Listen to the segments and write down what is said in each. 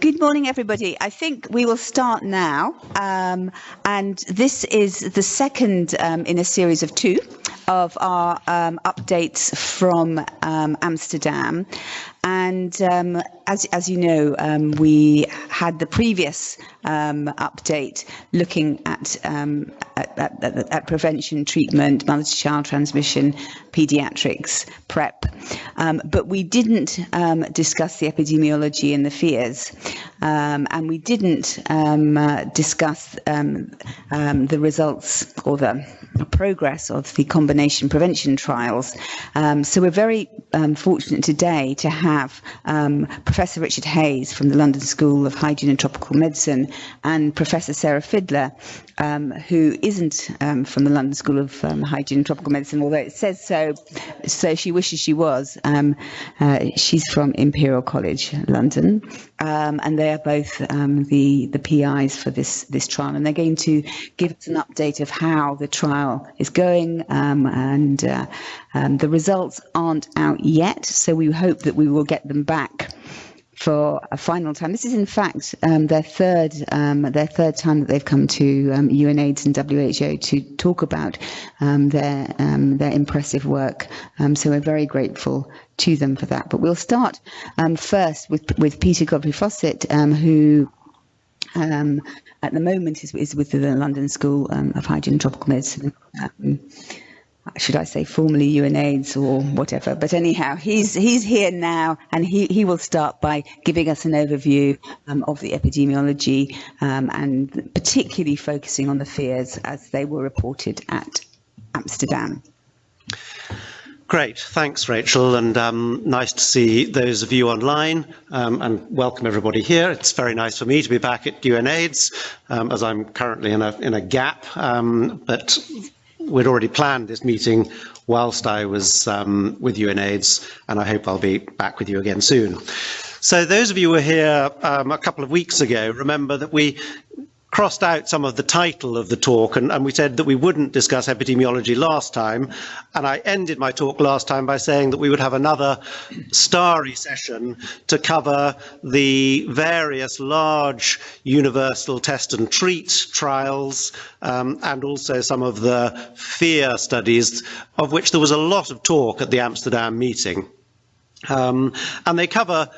Good morning, everybody. I think we will start now. And this is the second in a series of two of our updates from Amsterdam. And as you know, we had the previous update looking at prevention, treatment, mother-to-child transmission, paediatrics, PrEP. But we didn't discuss the epidemiology and the PHIAs. And we didn't discuss the results or the progress of the combination prevention trials. So we're very fortunate today to have Professor Richard Hayes from the London School of Hygiene and Tropical Medicine and Professor Sarah Fiedler, who isn't from the London School of Hygiene and Tropical Medicine, although it says so, so she wishes she was. She's from Imperial College London, and they are both the PIs for this trial, and they're going to give us an update of how the trial is going, and the results aren't out yet, so we hope that we will get them back for a final time. This is in fact their third time that they've come to UNAIDS and WHO to talk about their impressive work. So we're very grateful to them for that. But we'll start first with Peter Godfrey-Fawcett, who at the moment is with the London School of Hygiene and Tropical Medicine. Should I say formerly UNAIDS or whatever, but anyhow, he's here now, and he will start by giving us an overview of the epidemiology, and particularly focusing on the PHIAs as they were reported at Amsterdam. Great, thanks Rachel, and nice to see those of you online, and welcome everybody here. It's very nice for me to be back at UNAIDS, as I'm currently in a gap, but we'd already planned this meeting whilst I was with UNAIDS, and I hope I'll be back with you again soon. So those of you who were here a couple of weeks ago remember that we crossed out some of the title of the talk, and we said that we wouldn't discuss epidemiology last time, and I ended my talk last time by saying that we would have another starry session to cover the various large universal test and treat trials, and also some of the PHIA studies, of which there was a lot of talk at the Amsterdam meeting. And they cover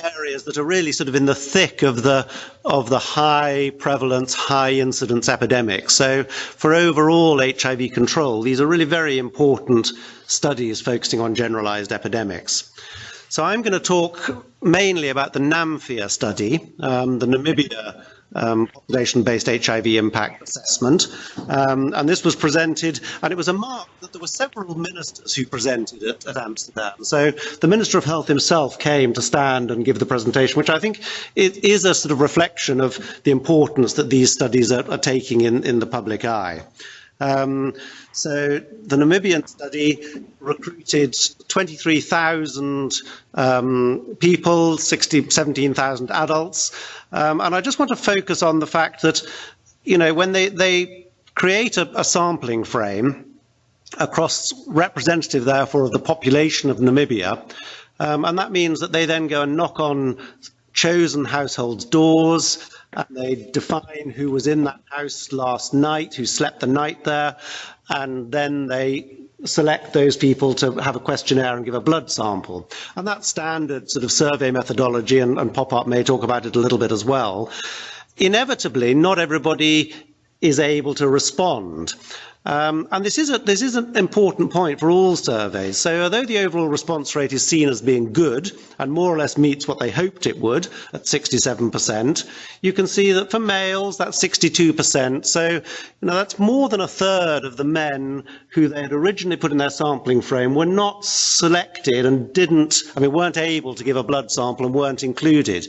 areas that are really sort of in the thick of the high prevalence, high incidence epidemic. So for overall HIV control, these are really very important studies focusing on generalized epidemics. So I'm going to talk mainly about the NAMPHIA study, the Namibia population-based HIV impact assessment, and this was presented, and it was a mark that there were several ministers who presented at Amsterdam. So the Minister of Health himself came to stand and give the presentation, which I think it is a sort of reflection of the importance that these studies are taking in the public eye. So the Namibian study recruited 23,000 people, 17,000 adults, and I just want to focus on the fact that, you know, when they create a sampling frame across representative, therefore, of the population of Namibia, and that means that they then go and knock on chosen households' doors, and they define who was in that house last night, who slept the night there, and then they select those people to have a questionnaire and give a blood sample. And that's standard sort of survey methodology, and PopART may talk about it a little bit as well. Inevitably, not everybody is able to respond. And this is an important point for all surveys. So although the overall response rate is seen as being good and more or less meets what they hoped it would at 67%, you can see that for males that's 62%. So you know, that's more than a third of the men who they had originally put in their sampling frame were not selected and weren't able to give a blood sample and weren't included.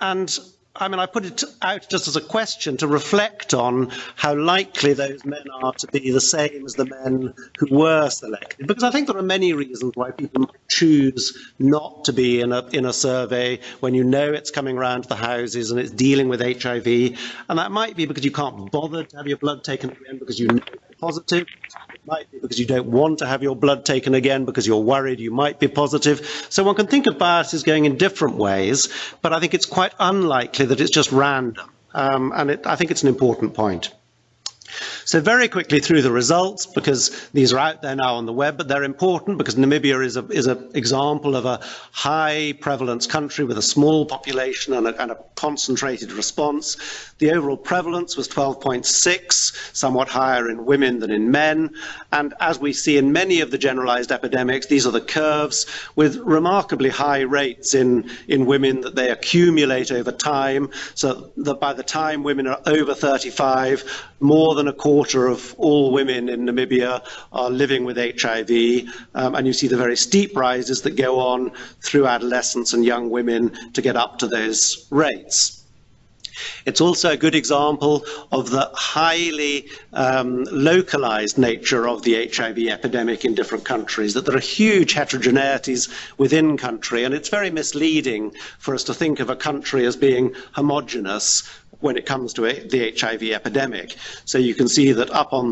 And I mean, I put it out just as a question to reflect on how likely those men are to be the same as the men who were selected, because I think there are many reasons why people might choose not to be in a survey when you know it's coming around to the houses and it's dealing with HIV, and that might be because you can't bother to have your blood taken again because you know it's positive, might be because you don't want to have your blood taken again because you're worried you might be positive. So one can think of biases going in different ways, but I think it's quite unlikely that it's just random. I think it's an important point. So very quickly through the results, because these are out there now on the web, but they're important because Namibia is an example of a high prevalence country with a small population and a concentrated response. The overall prevalence was 12.6, somewhat higher in women than in men. And as we see in many of the generalized epidemics, these are the curves with remarkably high rates in women that they accumulate over time, so that by the time women are over 35, more than a quarter of all women in Namibia are living with HIV, and you see the very steep rises that go on through adolescence and young women to get up to those rates. It's also a good example of the highly localized nature of the HIV epidemic in different countries, that there are huge heterogeneities within country, and it's very misleading for us to think of a country as being homogeneous when it comes to the HIV epidemic. So you can see that up on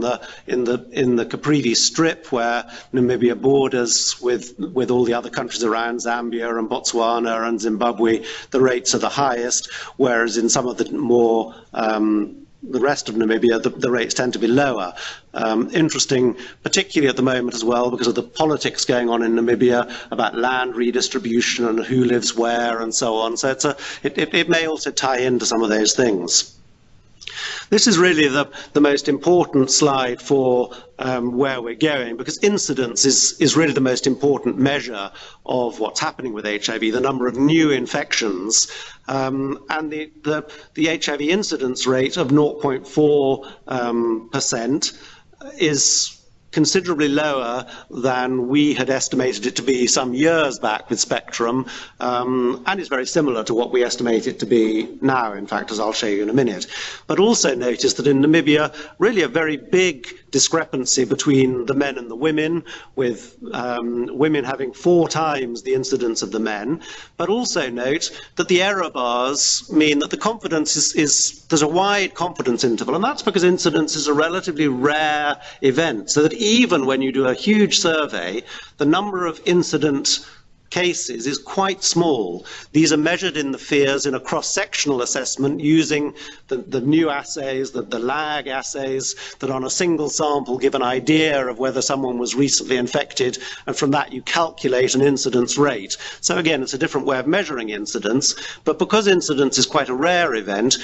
in the Caprivi Strip, where Namibia borders with all the other countries around, Zambia and Botswana and Zimbabwe, the rates are the highest, whereas in some of the more the rest of Namibia, the rates tend to be lower. Interesting, particularly at the moment as well, because of the politics going on in Namibia about land redistribution and who lives where and so on. So it may also tie into some of those things. This is really the most important slide for where we're going, because incidence is really the most important measure of what's happening with HIV, the number of new infections. And the HIV incidence rate of 0.4% is considerably lower than we had estimated it to be some years back with Spectrum, and is very similar to what we estimate it to be now, in fact, as I'll show you in a minute. But also notice that in Namibia, really a very big discrepancy between the men and the women, with women having 4 times the incidence of the men. But also note that the error bars mean that the confidence there's a wide confidence interval, and that's because incidence is a relatively rare event, so that even when you do a huge survey, the number of incident cases is quite small. These are measured in the PHIAs in a cross-sectional assessment using the new assays, the lag assays, that on a single sample give an idea of whether someone was recently infected, and from that you calculate an incidence rate. So again, it's a different way of measuring incidence, but because incidence is quite a rare event,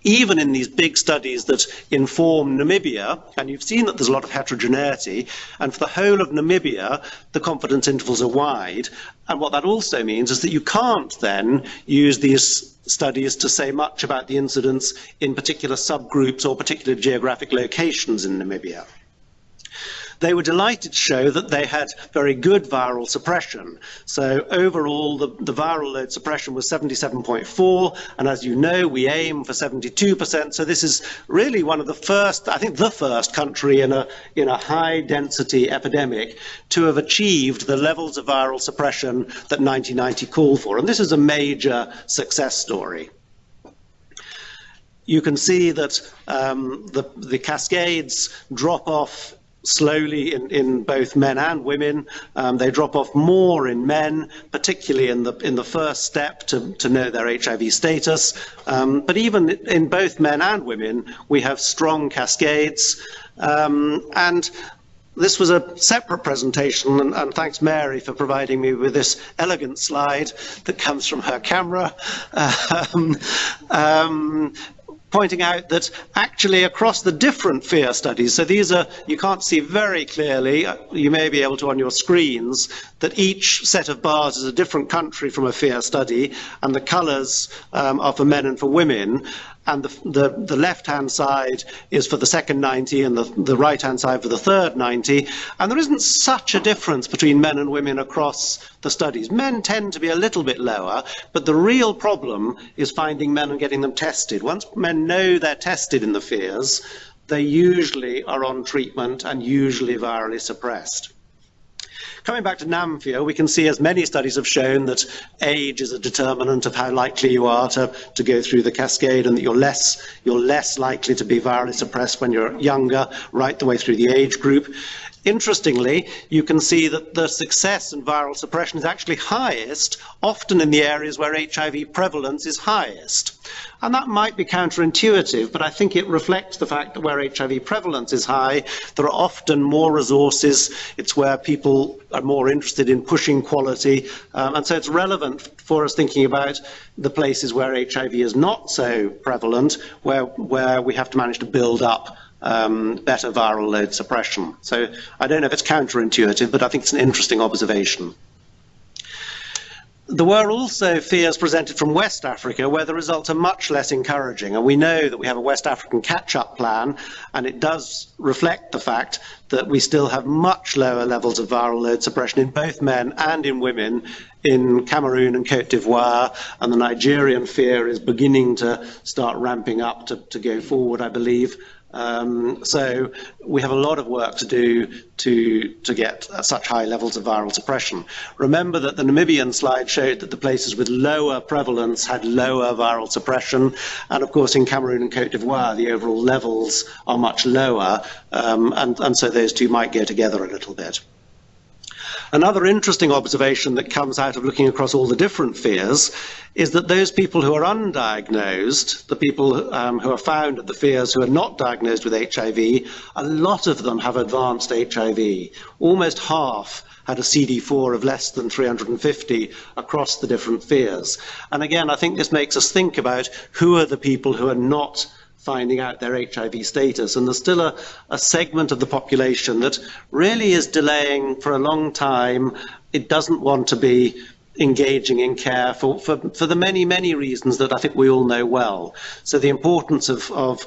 even in these big studies that inform Namibia, and you've seen that there's a lot of heterogeneity, and for the whole of Namibia, the confidence intervals are wide. And what that also means is that you can't then use these studies to say much about the incidence in particular subgroups or particular geographic locations in Namibia. They were delighted to show that they had very good viral suppression. So overall, the viral load suppression was 77.4, and as you know, we aim for 72%. So this is really one of the first, I think the first country in a high density epidemic to have achieved the levels of viral suppression that 1990 called for. And this is a major success story. You can see that the cascades drop off slowly in both men and women. They drop off more in men, particularly in the first step to know their HIV status. But even in both men and women, we have strong cascades. And this was a separate presentation, and thanks Mary for providing me with this elegant slide that comes from her camera. Pointing out that actually across the different PHIA studies, so these are, you can't see very clearly, you may be able to on your screens, that each set of bars is a different country from a PHIA study, and the colours are for men and for women. And the left-hand side is for the second 90 and the right-hand side for the third 90. And there isn't such a difference between men and women across the studies. Men tend to be a little bit lower, but the real problem is finding men and getting them tested. Once men know they're tested in the PHIAs, they usually are on treatment and usually virally suppressed. Coming back to NAMPHIA, we can see, as many studies have shown, that age is a determinant of how likely you are to go through the cascade, and that you're less likely to be virally suppressed when you're younger, right the way through the age group. Interestingly, you can see that the success in viral suppression is actually highest, often in the areas where HIV prevalence is highest. And that might be counterintuitive, but I think it reflects the fact that where HIV prevalence is high, there are often more resources. It's where people are more interested in pushing quality. And so it's relevant for us thinking about the places where HIV is not so prevalent, where we have to manage to build up better viral load suppression. So I don't know if it's counterintuitive, but I think it's an interesting observation. There were also fears presented from West Africa where the results are much less encouraging, and we know that we have a West African catch-up plan, and it does reflect the fact that we still have much lower levels of viral load suppression in both men and in women in Cameroon and Cote d'Ivoire, and the Nigerian fear is beginning to start ramping up to go forward, I believe. So we have a lot of work to do to get such high levels of viral suppression. Remember that the Namibian slide showed that the places with lower prevalence had lower viral suppression, and of course in Cameroon and Cote d'Ivoire the overall levels are much lower, and so those two might go together a little bit. Another interesting observation that comes out of looking across all the different fears is that those people who are undiagnosed, the people who are found at the fears who are not diagnosed with HIV, a lot of them have advanced HIV. Almost half had a CD4 of less than 350 across the different fears. And again, I think this makes us think about who are the people who are not finding out their HIV status, and there's still a segment of the population that really is delaying for a long time. It doesn't want to be engaging in care for the many reasons that I think we all know well. So the importance of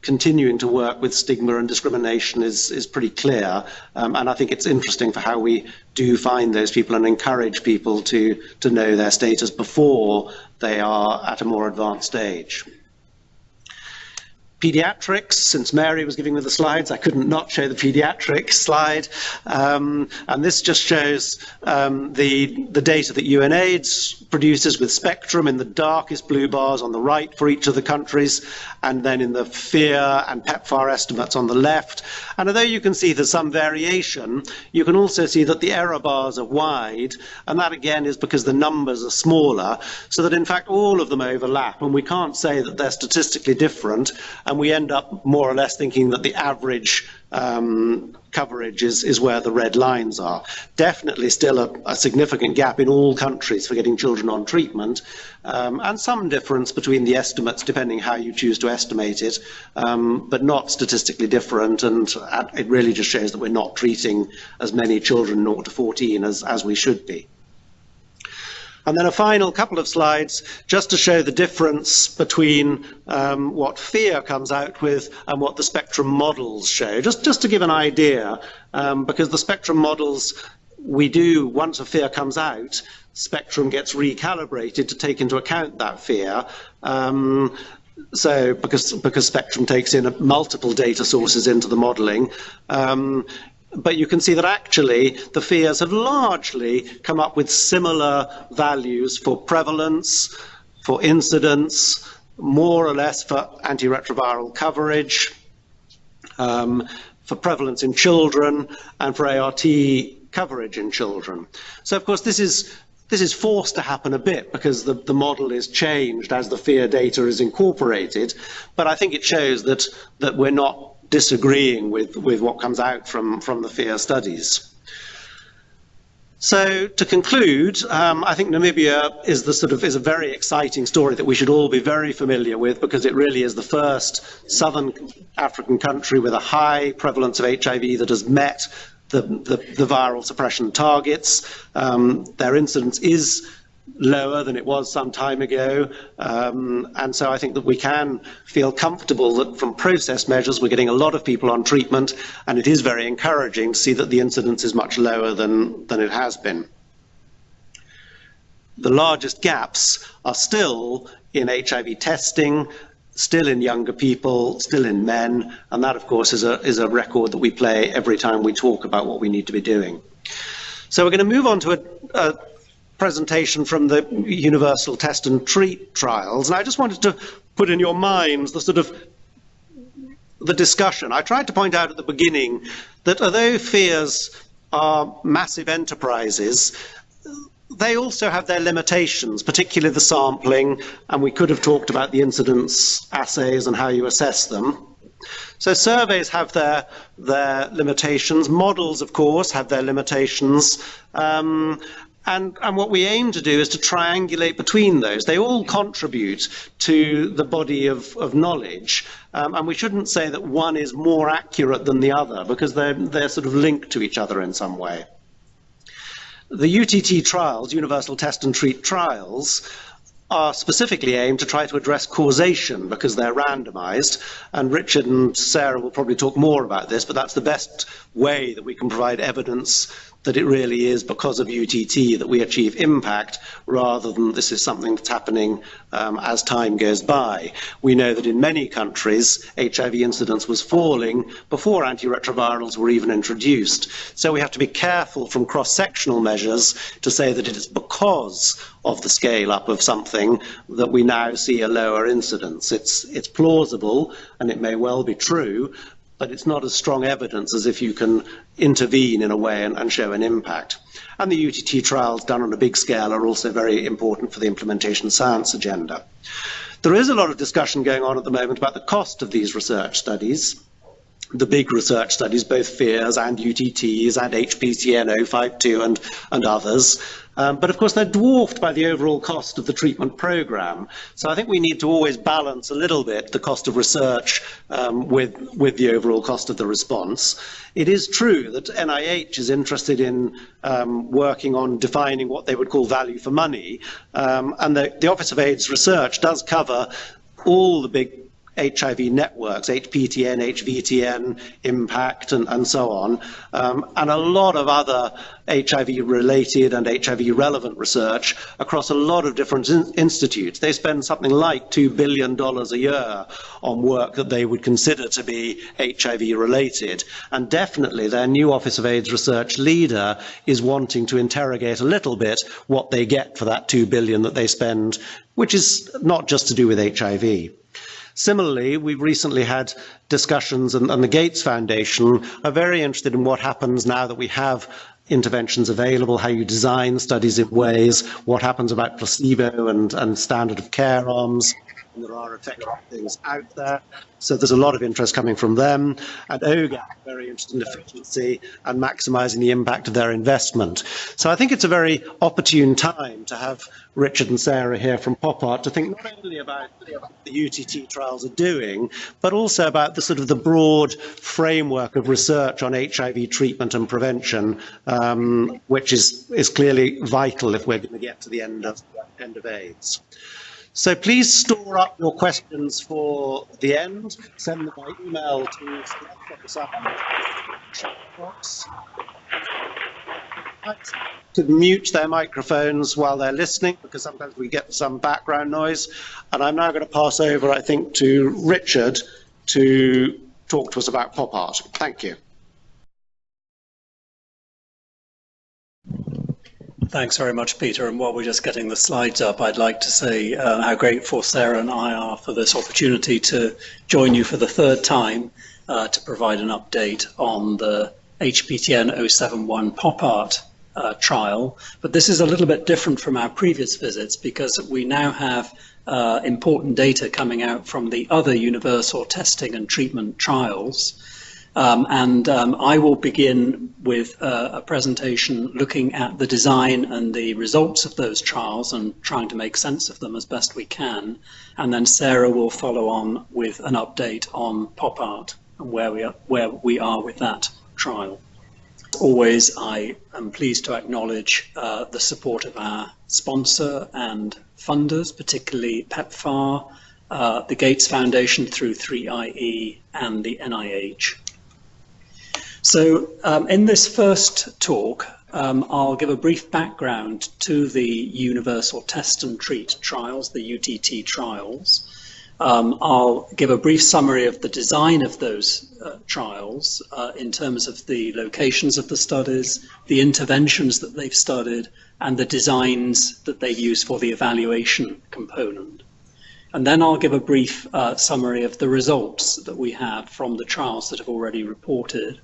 continuing to work with stigma and discrimination is pretty clear, and I think it's interesting for how we do find those people and encourage people to know their status before they are at a more advanced stage. Pediatrics, since Mary was giving me the slides, I couldn't not show the pediatric slide. And this just shows the data that UNAIDS produces with spectrum in the darkest blue bars on the right for each of the countries, and then in the FHIA and PEPFAR estimates on the left. And although you can see there's some variation, you can also see that the error bars are wide, and that again is because the numbers are smaller, so that in fact all of them overlap, and we can't say that they're statistically different. And we end up more or less thinking that the average coverage is where the red lines are. Definitely still a significant gap in all countries for getting children on treatment, and some difference between the estimates depending how you choose to estimate it, but not statistically different, and it really just shows that we're not treating as many children 0 to 14 as we should be. And then a final couple of slides just to show the difference between what FHIA comes out with and what the spectrum models show. Just to give an idea, because the spectrum models we do, once a FHIA comes out, spectrum gets recalibrated to take into account that FHIA. So because spectrum takes in multiple data sources into the modeling. But you can see that actually the FHIAs have largely come up with similar values for prevalence, for incidence, more or less for antiretroviral coverage, for prevalence in children, and for ART coverage in children. So of course this is forced to happen a bit because the model is changed as the FHIA data is incorporated, but I think it shows that we're not disagreeing with what comes out from the FHIA studies. So to conclude, I think Namibia is a very exciting story that we should all be very familiar with, because it really is the first southern African country with a high prevalence of HIV that has met the viral suppression targets. Their incidence is lower than it was some time ago, and so I think that we can feel comfortable that from process measures we're getting a lot of people on treatment, and it is very encouraging to see that the incidence is much lower than it has been. The largest gaps are still in HIV testing, still in younger people, still in men, and that of course is a record that we play every time we talk about what we need to be doing. So we're going to move on to a presentation from the Universal Test and Treat trials, and I just wanted to put in your minds the discussion. I tried to point out at the beginning that although PHIAs are massive enterprises, they also have their limitations, particularly the sampling, and we could have talked about the incidence assays and how you assess them. So surveys have their limitations. Models, of course, have their limitations. And what we aim to do is to triangulate between those. They all contribute to the body of knowledge. And we shouldn't say that one is more accurate than the other, because they're sort of linked to each other in some way. The UTT trials, Universal Test and Treat trials, are specifically aimed to try to address causation because they're randomized, and Richard and Sarah will probably talk more about this, but that's the best way that we can provide evidence that it really is because of UTT that we achieve impact, rather than this is something that's happening as time goes by. We know that in many countries, HIV incidence was falling before antiretrovirals were even introduced. So we have to be careful from cross-sectional measures to say that it is because of the scale-up of something that we now see a lower incidence. It's plausible, and it may well be true, but it's not as strong evidence as if you can intervene in a way and show an impact. And the UTT trials done on a big scale are also very important for the implementation science agenda. There is a lot of discussion going on at the moment about the cost of these research studies. The big research studies, both PHIAs and UTTs and HPCN 052 and others. But of course they're dwarfed by the overall cost of the treatment program. So I think we need to always balance a little bit the cost of research with the overall cost of the response. It is true that NIH is interested in working on defining what they would call value for money. And the Office of AIDS Research does cover all the big HIV networks, HPTN, HVTN, IMPACT, and so on, and a lot of other HIV-related and HIV-relevant research across a lot of different institutes. They spend something like $2 billion a year on work that they would consider to be HIV-related, and definitely their new Office of AIDS Research leader is wanting to interrogate a little bit what they get for that $2 billion that they spend, which is not just to do with HIV. Similarly, we've recently had discussions, and the Gates Foundation are very interested in what happens now that we have interventions available, how you design studies in ways, what happens about placebo and standard of care arms. And there are effective things out there. So there's a lot of interest coming from them. And OGAC, very interested in efficiency and maximising the impact of their investment. So I think it's a very opportune time to have Richard and Sarah here from PopART to think not only about what the UTT trials are doing, but also about the sort of the broad framework of research on HIV treatment and prevention, which is clearly vital if we're going to get to the end of AIDS. So please store up your questions for the end. Send them by email to the chat box. To mute their microphones while they're listening, because sometimes we get some background noise. And I'm now going to pass over, I think, to Richard to talk to us about PopART. Thank you. Thanks very much, Peter. And while we're just getting the slides up, I'd like to say how grateful Sarah and I are for this opportunity to join you for the third time to provide an update on the HPTN 071 PopART trial. But this is a little bit different from our previous visits because we now have important data coming out from the other universal testing and treatment trials. I will begin with a presentation looking at the design and the results of those trials and trying to make sense of them as best we can. And then Sarah will follow on with an update on PopART and where we are with that trial. As always, I am pleased to acknowledge the support of our sponsor and funders, particularly PEPFAR, the Gates Foundation through 3IE, and the NIH. So in this first talk, I'll give a brief background to the Universal Test and Treat trials, the UTT trials. I'll give a brief summary of the design of those trials in terms of the locations of the studies, the interventions that they've studied, and the designs that they use for the evaluation component. And then I'll give a brief summary of the results that we have from the trials that have already reported.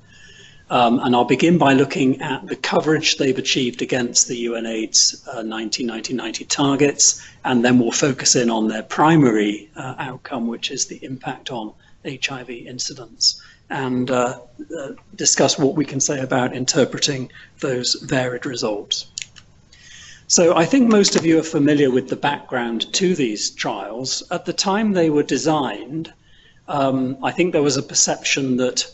And I'll begin by looking at the coverage they've achieved against the UNAIDS 1990 targets, and then we'll focus in on their primary outcome, which is the impact on HIV incidence, and discuss what we can say about interpreting those varied results. So I think most of you are familiar with the background to these trials. At the time they were designed, I think there was a perception that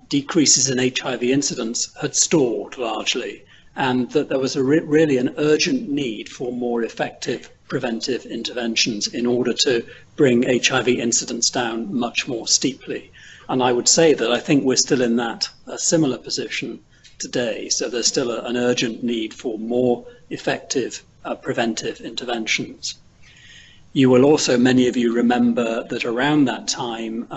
decreases in HIV incidence had stalled largely, and that there was really an urgent need for more effective preventive interventions in order to bring HIV incidence down much more steeply. And I would say that I think we're still in that similar position today. So there's still an urgent need for more effective preventive interventions. You will also, many of you remember that around that time,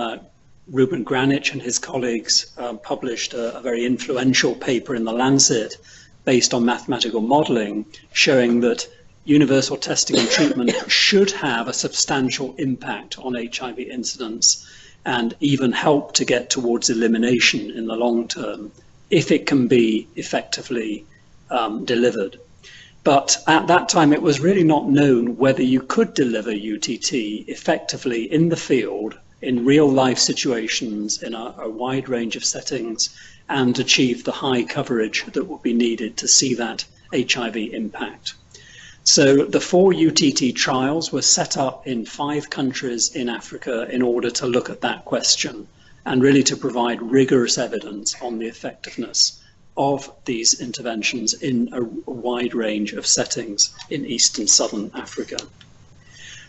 Ruben Granich and his colleagues published a very influential paper in The Lancet based on mathematical modeling, showing that universal testing and treatment should have a substantial impact on HIV incidence and even help to get towards elimination in the long term, if it can be effectively delivered. But at that time, it was really not known whether you could deliver UTT effectively in the field, in real life situations, in a wide range of settings, and achieve the high coverage that would be needed to see that HIV impact. So the 4 UTT trials were set up in 5 countries in Africa in order to look at that question and really to provide rigorous evidence on the effectiveness of these interventions in a wide range of settings in East and Southern Africa.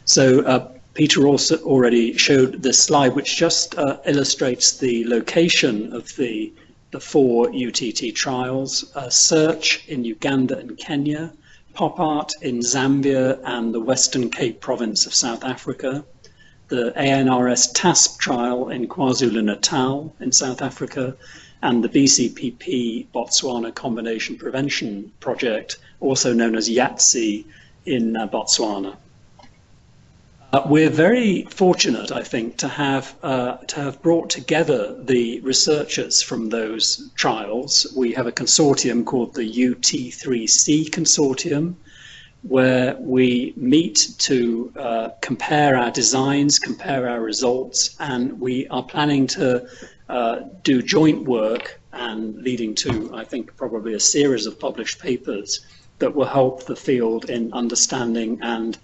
So Peter also already showed this slide, which just illustrates the location of the 4 UTT trials: SEARCH in Uganda and Kenya, PopART in Zambia and the Western Cape province of South Africa, the ANRS TASP trial in KwaZulu-Natal in South Africa, and the BCPP Botswana Combination Prevention Project, also known as YATSE, in Botswana. We're very fortunate, I think, to have brought together the researchers from those trials. We have a consortium called the UT3C Consortium, where we meet to compare our designs, compare our results, and we are planning to do joint work and leading to, I think, probably a series of published papers that will help the field in understanding and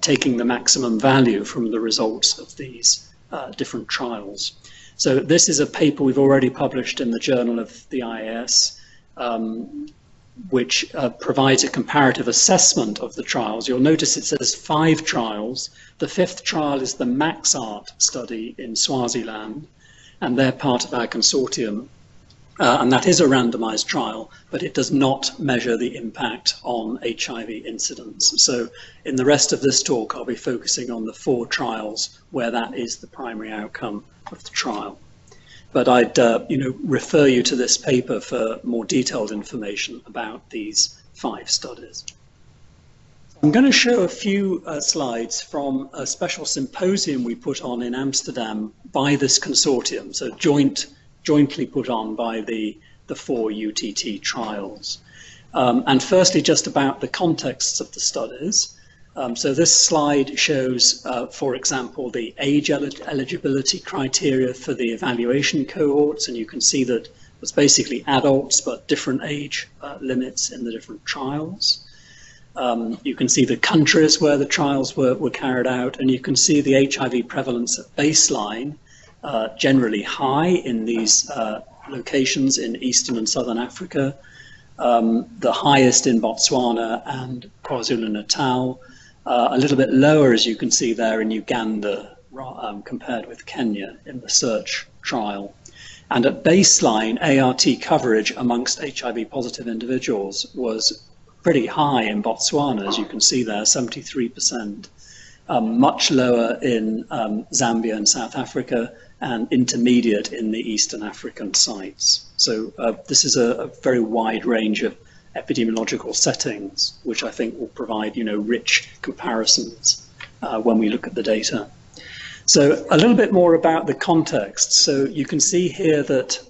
taking the maximum value from the results of these different trials. So this is a paper we've already published in the Journal of the IAS, which provides a comparative assessment of the trials. You'll notice it says 5 trials. The 5th trial is the MAXART study in Swaziland, and they're part of our consortium. And that is a randomized trial, but it does not measure the impact on HIV incidence. So in the rest of this talk, I'll be focusing on the 4 trials where that is the primary outcome of the trial. But I'd refer you to this paper for more detailed information about these 5 studies. I'm going to show a few slides from a special symposium we put on in Amsterdam by this consortium, so jointly put on by the 4 UTT trials. And firstly, just about the contexts of the studies. So this slide shows, for example, the age eligibility criteria for the evaluation cohorts, and you can see that it was basically adults, but different age limits in the different trials. You can see the countries where the trials were carried out, and you can see the HIV prevalence at baseline, generally high in these locations in Eastern and Southern Africa, the highest in Botswana and KwaZulu-Natal, a little bit lower, as you can see there, in Uganda compared with Kenya in the SEARCH trial. And at baseline, ART coverage amongst HIV positive individuals was pretty high in Botswana, as you can see there, 73%, much lower in Zambia and South Africa, and intermediate in the Eastern African sites. So this is a very wide range of epidemiological settings, which I think will provide, rich comparisons when we look at the data. So a little bit more about the context. So you can see here that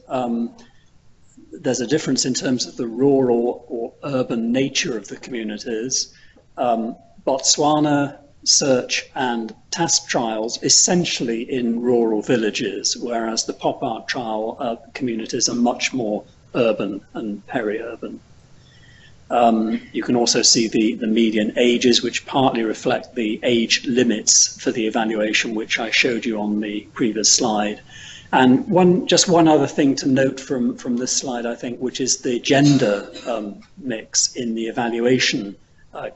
there's a difference in terms of the rural or urban nature of the communities. Botswana, Search and TASP trials essentially in rural villages, whereas the PopART trial communities are much more urban and peri-urban. You can also see the median ages, which partly reflect the age limits for the evaluation, which I showed you on the previous slide. And just one other thing to note from this slide, I think, which is the gender mix in the evaluation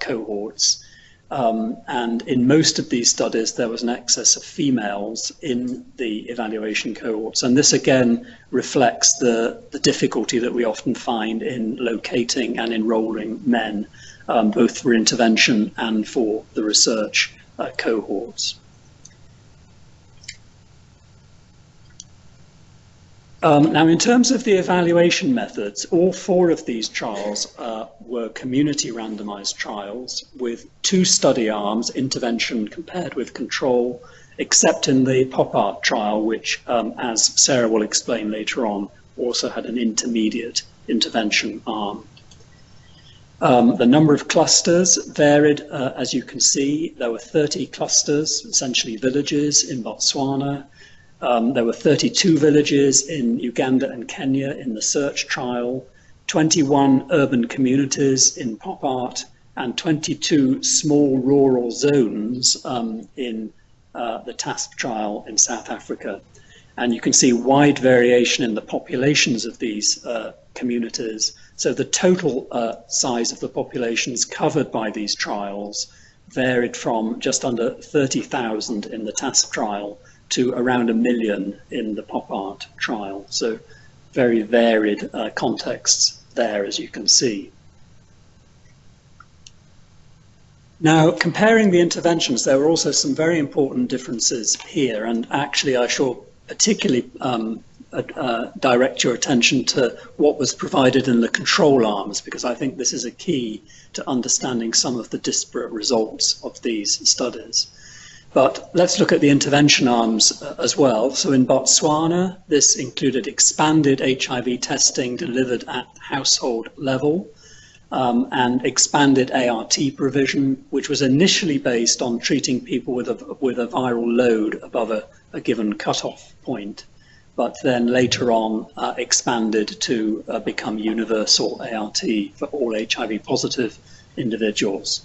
cohorts. And in most of these studies, there was an excess of females in the evaluation cohorts. And this again reflects the difficulty that we often find in locating and enrolling men, both for intervention and for the research cohorts. Now, in terms of the evaluation methods, all 4 of these trials were community randomized trials with 2 study arms, intervention compared with control, except in the PopART trial, which, as Sarah will explain later on, also had an intermediate intervention arm. The number of clusters varied, as you can see. There were 30 clusters, essentially villages, in Botswana. There were 32 villages in Uganda and Kenya in the Search trial, 21 urban communities in PopART, and 22 small rural zones in the TASP trial in South Africa. And you can see wide variation in the populations of these communities. So the total size of the populations covered by these trials varied from just under 30,000 in the TASP trial to around 1 million in the PopART trial. So very varied contexts there, as you can see. Now, comparing the interventions, there were also some very important differences here, and actually I shall particularly direct your attention to what was provided in the control arms, because I think this is a key to understanding some of the disparate results of these studies. But let's look at the intervention arms as well. So in Botswana, this included expanded HIV testing delivered at household level and expanded ART provision, which was initially based on treating people with a viral load above a given cutoff point, but then later on expanded to become universal ART for all HIV positive individuals.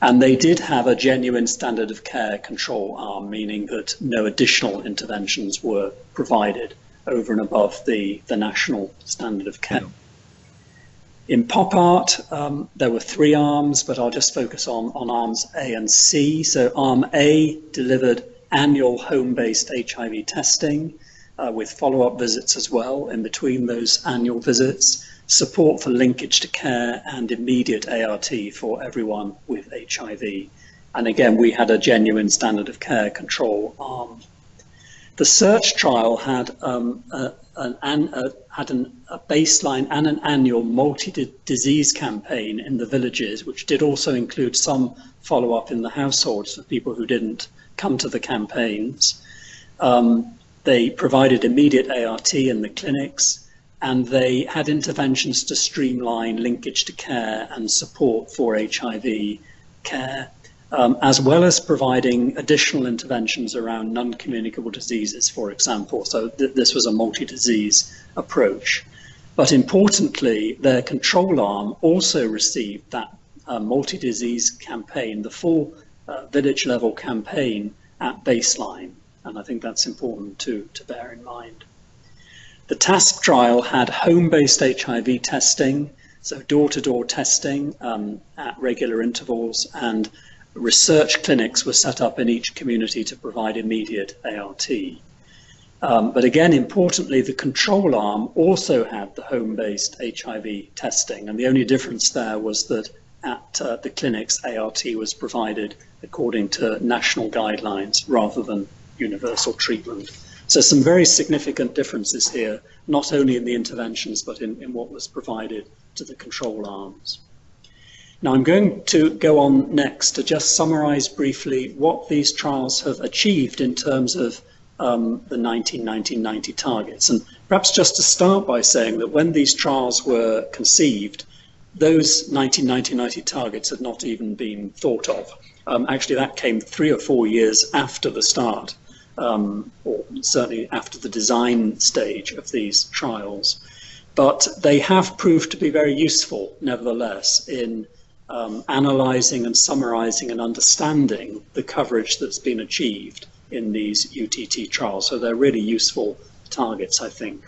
And they did have a genuine standard of care control arm, meaning that no additional interventions were provided over and above the national standard of care. In PopART, there were 3 arms, but I'll just focus on arms A and C. So arm A delivered annual home-based HIV testing with follow-up visits as well in between those annual visits, support for linkage to care and immediate ART for everyone with HIV. And again, we had a genuine standard of care control arm. The Search trial had a baseline and an annual multi-disease campaign in the villages, which did also include some follow-up in the households for people who didn't come to the campaigns. They provided immediate ART in the clinics, and they had interventions to streamline linkage to care and support for HIV care, as well as providing additional interventions around non-communicable diseases, for example. So this was a multi-disease approach. But importantly, their control arm also received that multi-disease campaign, the full village level campaign at baseline. And I think that's important to bear in mind. The TASP trial had home-based HIV testing, so door-to-door testing at regular intervals, and research clinics were set up in each community to provide immediate ART. But again, importantly, the control arm also had the home-based HIV testing, and the only difference there was that at the clinics, ART was provided according to national guidelines rather than universal treatment. So some very significant differences here, not only in the interventions, but in what was provided to the control arms. Now I'm going to go on next to just summarize briefly what these trials have achieved in terms of the 1990 targets. And perhaps just to start by saying that when these trials were conceived, those 1990 targets had not even been thought of. Actually, that came 3 or 4 years after the start, or certainly after the design stage of these trials. But they have proved to be very useful, nevertheless, in analysing and summarising and understanding the coverage that's been achieved in these UTT trials. So they're really useful targets, I think.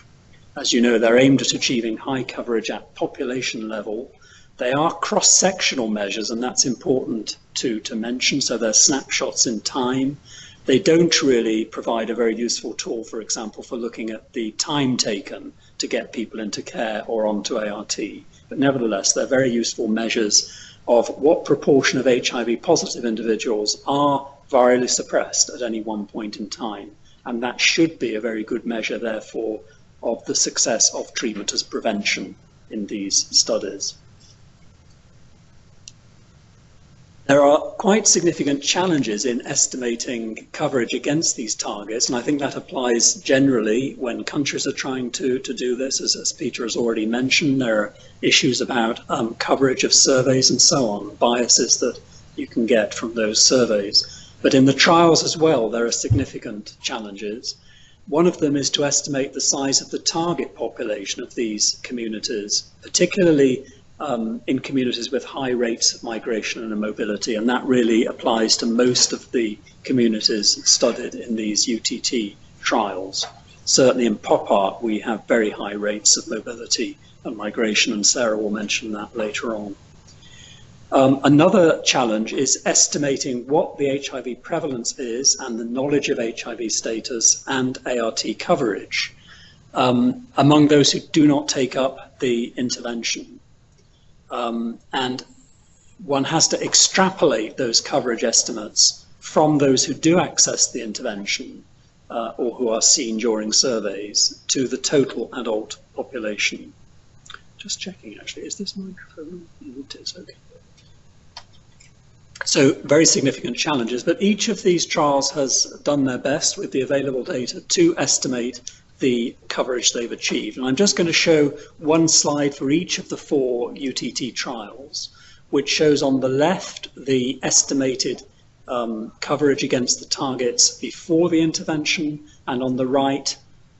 As you know, they're aimed at achieving high coverage at population level. They are cross-sectional measures, and that's important to mention. So they're snapshots in time. They don't really provide a very useful tool, for example, for looking at the time taken to get people into care or onto ART. But nevertheless, they're very useful measures of what proportion of HIV positive individuals are virally suppressed at any one point in time. And that should be a very good measure, therefore, of the success of treatment as prevention in these studies. There are quite significant challenges in estimating coverage against these targets, and I think that applies generally when countries are trying to do this. As Peter has already mentioned, there are issues about coverage of surveys and so on, biases that you can get from those surveys. But in the trials as well, there are significant challenges. One of them is to estimate the size of the target population of these communities, particularly in communities with high rates of migration and mobility, and that really applies to most of the communities studied in these UTT trials. Certainly in PopART, we have very high rates of mobility and migration, and Sarah will mention that later on. Another challenge is estimating what the HIV prevalence is and the knowledge of HIV status and ART coverage among those who do not take up the intervention. And one has to extrapolate those coverage estimates from those who do access the intervention or who are seen during surveys to the total adult population. Just checking, actually, is this microphone? It is, okay. So very significant challenges, but each of these trials has done their best with the available data to estimate the coverage they've achieved. And I'm just going to show one slide for each of the 4 UTT trials, which shows on the left the estimated coverage against the targets before the intervention, and on the right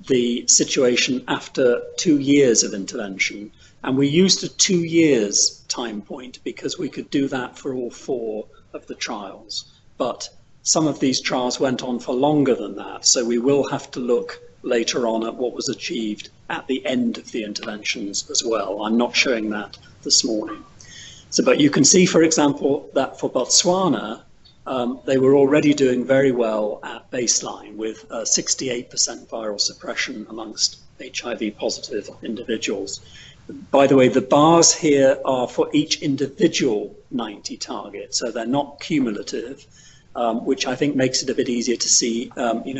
the situation after 2 years of intervention. And we used a 2 years time point because we could do that for all 4 of the trials. But some of these trials went on for longer than that, so we will have to look later on at what was achieved at the end of the interventions as well. I'm not showing that this morning. So, but you can see, for example, that for Botswana, they were already doing very well at baseline with 68% viral suppression amongst HIV positive individuals. By the way, the bars here are for each individual 90 target, so they're not cumulative, which I think makes it a bit easier to see,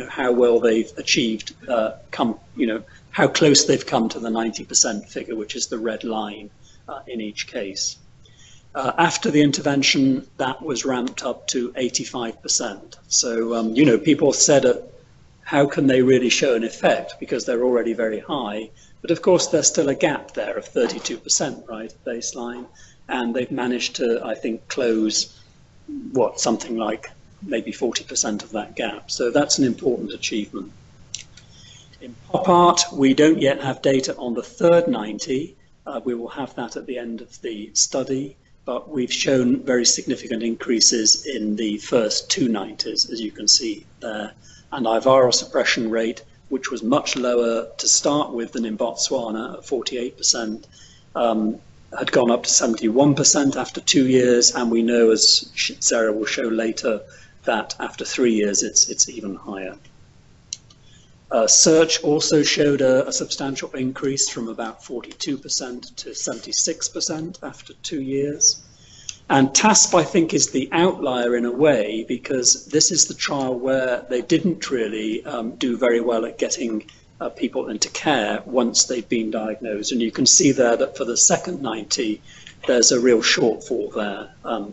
how well they've achieved, how close they've come to the 90% figure, which is the red line in each case. After the intervention, that was ramped up to 85%. So, people said, how can they really show an effect? Because they're already very high. But of course, there's still a gap there of 32%, right, at baseline. And they've managed to, I think, close, something like maybe 40% of that gap. So that's an important achievement. In PopART, we don't yet have data on the third 90. We will have that at the end of the study. But we've shown very significant increases in the first 2 90s, as you can see there. And our viral suppression rate, which was much lower to start with than in Botswana at 48%, had gone up to 71% after 2 years. And we know, as Sarah will show later, that after 3 years, it's even higher. Search also showed a substantial increase from about 42% to 76% after 2 years. And TASP, I think, is the outlier in a way, because this is the trial where they didn't really do very well at getting people into care once they've been diagnosed. And you can see there that for the second 90, there's a real shortfall there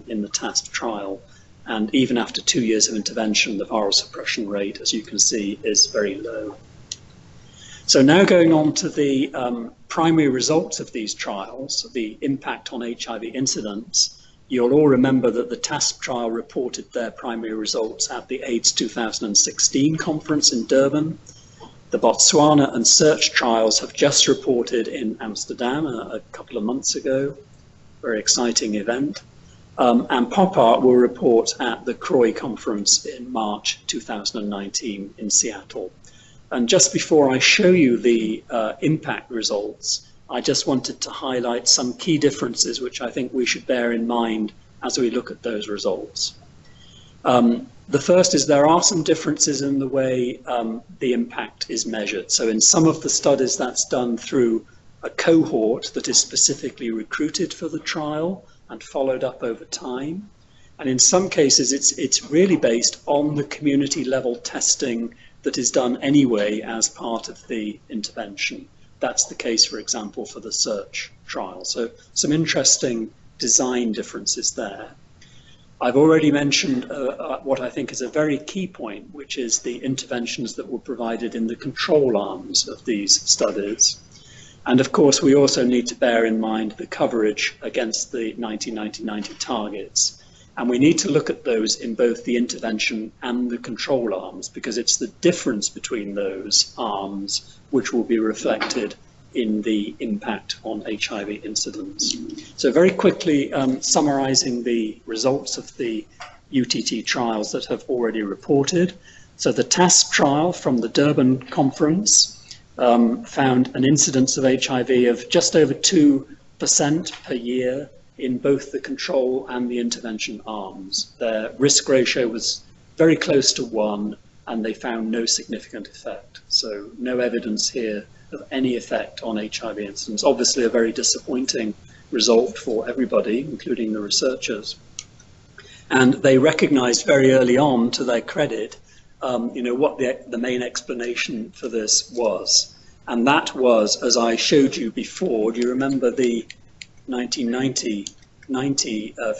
in the TASP trial. And even after 2 years of intervention, the viral suppression rate, as you can see, is very low. So now going on to the primary results of these trials, the impact on HIV incidence. You'll all remember that the TASP trial reported their primary results at the AIDS 2016 conference in Durban. The Botswana and Search trials have just reported in Amsterdam a couple of months ago. Very exciting event. And PopART will report at the CROI conference in March 2019 in Seattle. And just before I show you the impact results, I just wanted to highlight some key differences which I think we should bear in mind as we look at those results. The first is there are some differences in the way the impact is measured. So in some of the studies that's done through a cohort that is specifically recruited for the trial and followed up over time. And in some cases it's really based on the community level testing that is done anyway as part of the intervention. That's the case, for example, for the Search trial. So some interesting design differences there. I've already mentioned what I think is a very key point, which is the interventions that were provided in the control arms of these studies. And of course, we also need to bear in mind the coverage against the 90-90-90 targets. And we need to look at those in both the intervention and the control arms, because it's the difference between those arms which will be reflected in the impact on HIV incidence. So very quickly summarizing the results of the UTT trials that have already reported. So the TASP trial from the Durban conference found an incidence of HIV of just over 2% per year in both the control and the intervention arms. Their risk ratio was very close to 1, and they found no significant effect. So no evidence here of any effect on HIV incidence. Obviously a very disappointing result for everybody, including the researchers. And they recognized very early on, to their credit, what the main explanation for this was. And that was, as I showed you before, do you remember the 1990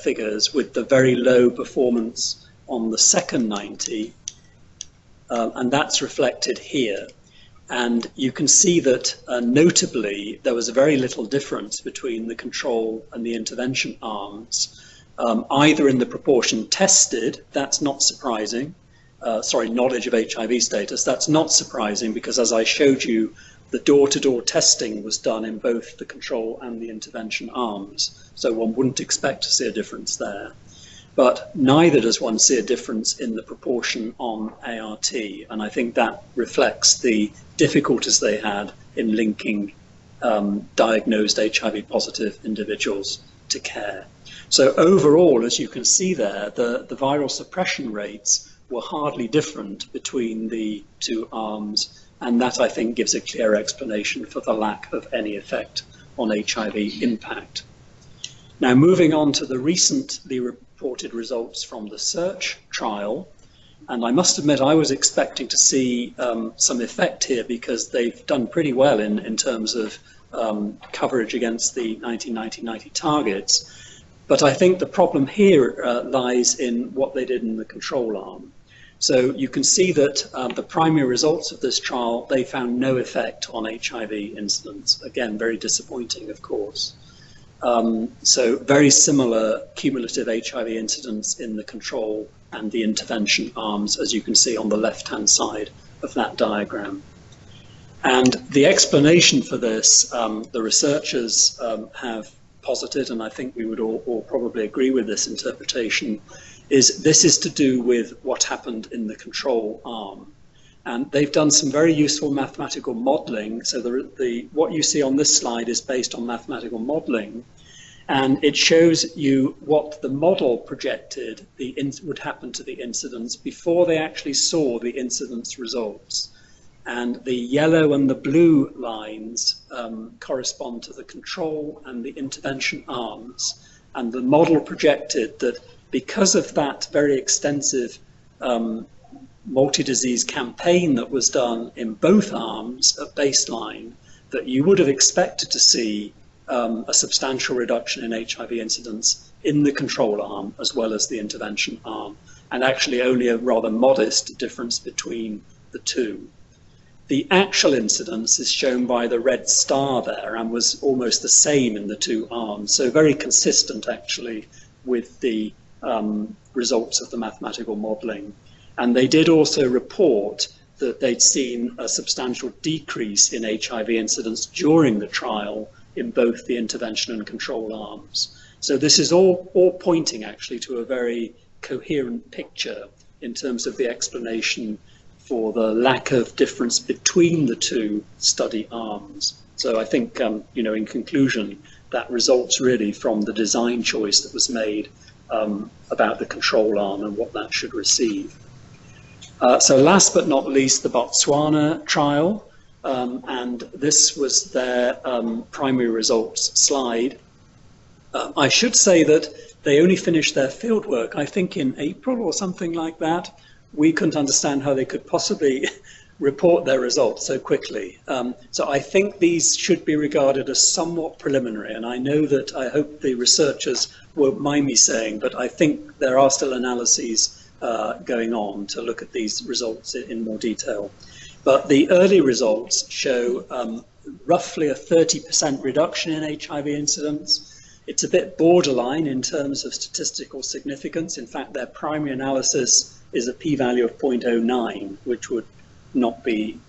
figures with the very low performance on the second 90, and that's reflected here. And you can see that notably there was very little difference between the control and the intervention arms, either in the proportion tested, that's not surprising, knowledge of HIV status, that's not surprising because, as I showed you, the door-to-door testing was done in both the control and the intervention arms, so one wouldn't expect to see a difference there. But neither does one see a difference in the proportion on ART, and I think that reflects the difficulties they had in linking diagnosed HIV-positive individuals to care. So overall, as you can see there, the viral suppression rates were hardly different between the two arms, and that, I think, gives a clear explanation for the lack of any effect on HIV impact. Now, moving on to the recently reported results from the Search trial, and I must admit I was expecting to see some effect here because they've done pretty well in terms of coverage against the 90-90-90 targets. But I think the problem here lies in what they did in the control arm. So you can see that the primary results of this trial, they found no effect on HIV incidence. Again, very disappointing, of course. So very similar cumulative HIV incidence in the control and the intervention arms, as you can see on the left-hand side of that diagram. And the explanation for this, the researchers have posited, and I think we would all probably agree with this interpretation, is this is to do with what happened in the control arm. And they've done some very useful mathematical modeling. So what you see on this slide is based on mathematical modeling. And it shows you what the model projected would happen to the incidence before they actually saw the incidence results. And the yellow and the blue lines correspond to the control and the intervention arms. And the model projected that because of that very extensive multi-disease campaign that was done in both arms at baseline, that you would have expected to see a substantial reduction in HIV incidence in the control arm as well as the intervention arm, and actually only a rather modest difference between the two. The actual incidence is shown by the red star there and was almost the same in the two arms, so very consistent actually with the results of the mathematical modelling. And they did also report that they'd seen a substantial decrease in HIV incidence during the trial in both the intervention and control arms. So this is all pointing actually to a very coherent picture in terms of the explanation for the lack of difference between the two study arms. So I think, in conclusion, that results really from the design choice that was made about the control arm and what that should receive. So last but not least, the Botswana trial, and this was their primary results slide. I should say that they only finished their fieldwork, I think, in April or something like that. We couldn't understand how they could possibly report their results so quickly. So I think these should be regarded as somewhat preliminary, and I know that I hope the researchers won't mind me saying, but I think there are still analyses going on to look at these results in more detail. But the early results show roughly a 30% reduction in HIV incidence. It's a bit borderline in terms of statistical significance. In fact, their primary analysis is a p-value of 0.09, which would not be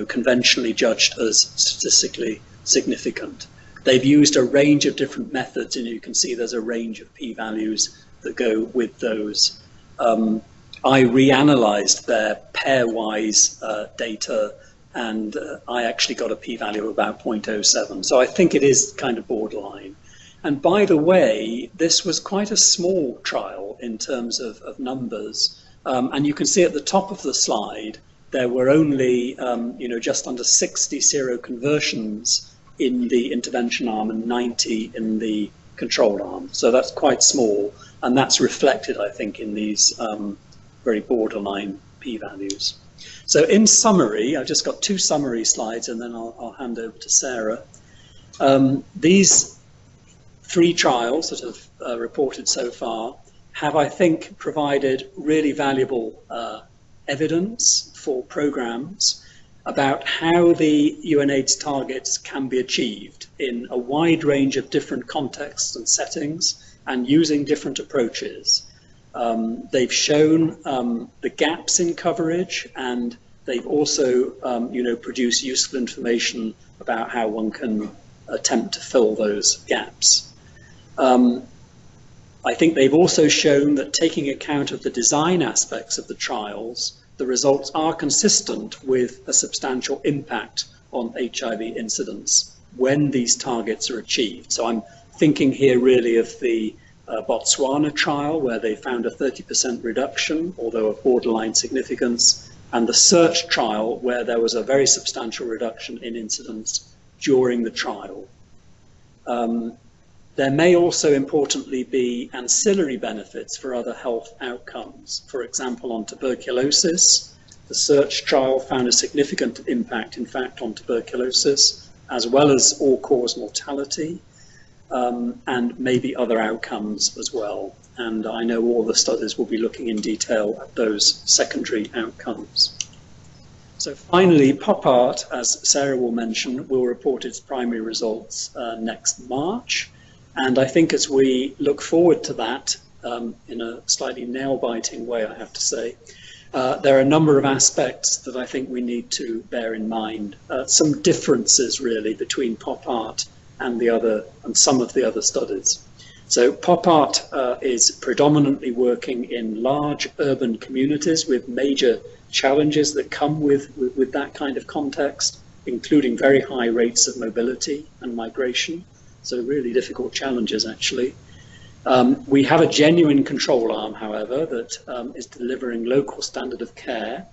conventionally judged as statistically significant. They've used a range of different methods, and you can see there's a range of p-values that go with those. I reanalyzed their pairwise data, and I actually got a p-value of about 0.07. So I think it is kind of borderline. And by the way, this was quite a small trial in terms of numbers. And you can see at the top of the slide, there were only just under 60 seroconversions in the intervention arm and 90 in the control arm. So that's quite small. And that's reflected, I think, in these very borderline p-values. So in summary, I've just got two summary slides, and then I'll hand over to Sarah. These three trials that have reported so far have, I think, provided really valuable evidence for programs about how the UNAIDS targets can be achieved in a wide range of different contexts and settings and using different approaches. They've shown the gaps in coverage, and they've also produced useful information about how one can attempt to fill those gaps. I think they've also shown that, taking account of the design aspects of the trials, the results are consistent with a substantial impact on HIV incidence when these targets are achieved. So I'm thinking here really of the Botswana trial, where they found a 30% reduction, although of borderline significance, and the SEARCH trial, where there was a very substantial reduction in incidence during the trial. There may also importantly be ancillary benefits for other health outcomes. For example, on tuberculosis, the SEARCH trial found a significant impact, in fact, on tuberculosis, as well as all-cause mortality, and maybe other outcomes as well. And I know all the studies will be looking in detail at those secondary outcomes. So finally, PopART, as Sarah will mention, will report its primary results next March. And I think as we look forward to that, in a slightly nail-biting way, I have to say, there are a number of aspects that I think we need to bear in mind. Some differences really between PopART and some of the other studies. So PopART is predominantly working in large urban communities with major challenges that come with that kind of context, including very high rates of mobility and migration. So really difficult challenges, actually. We have a genuine control arm, however, that is delivering local standard of care.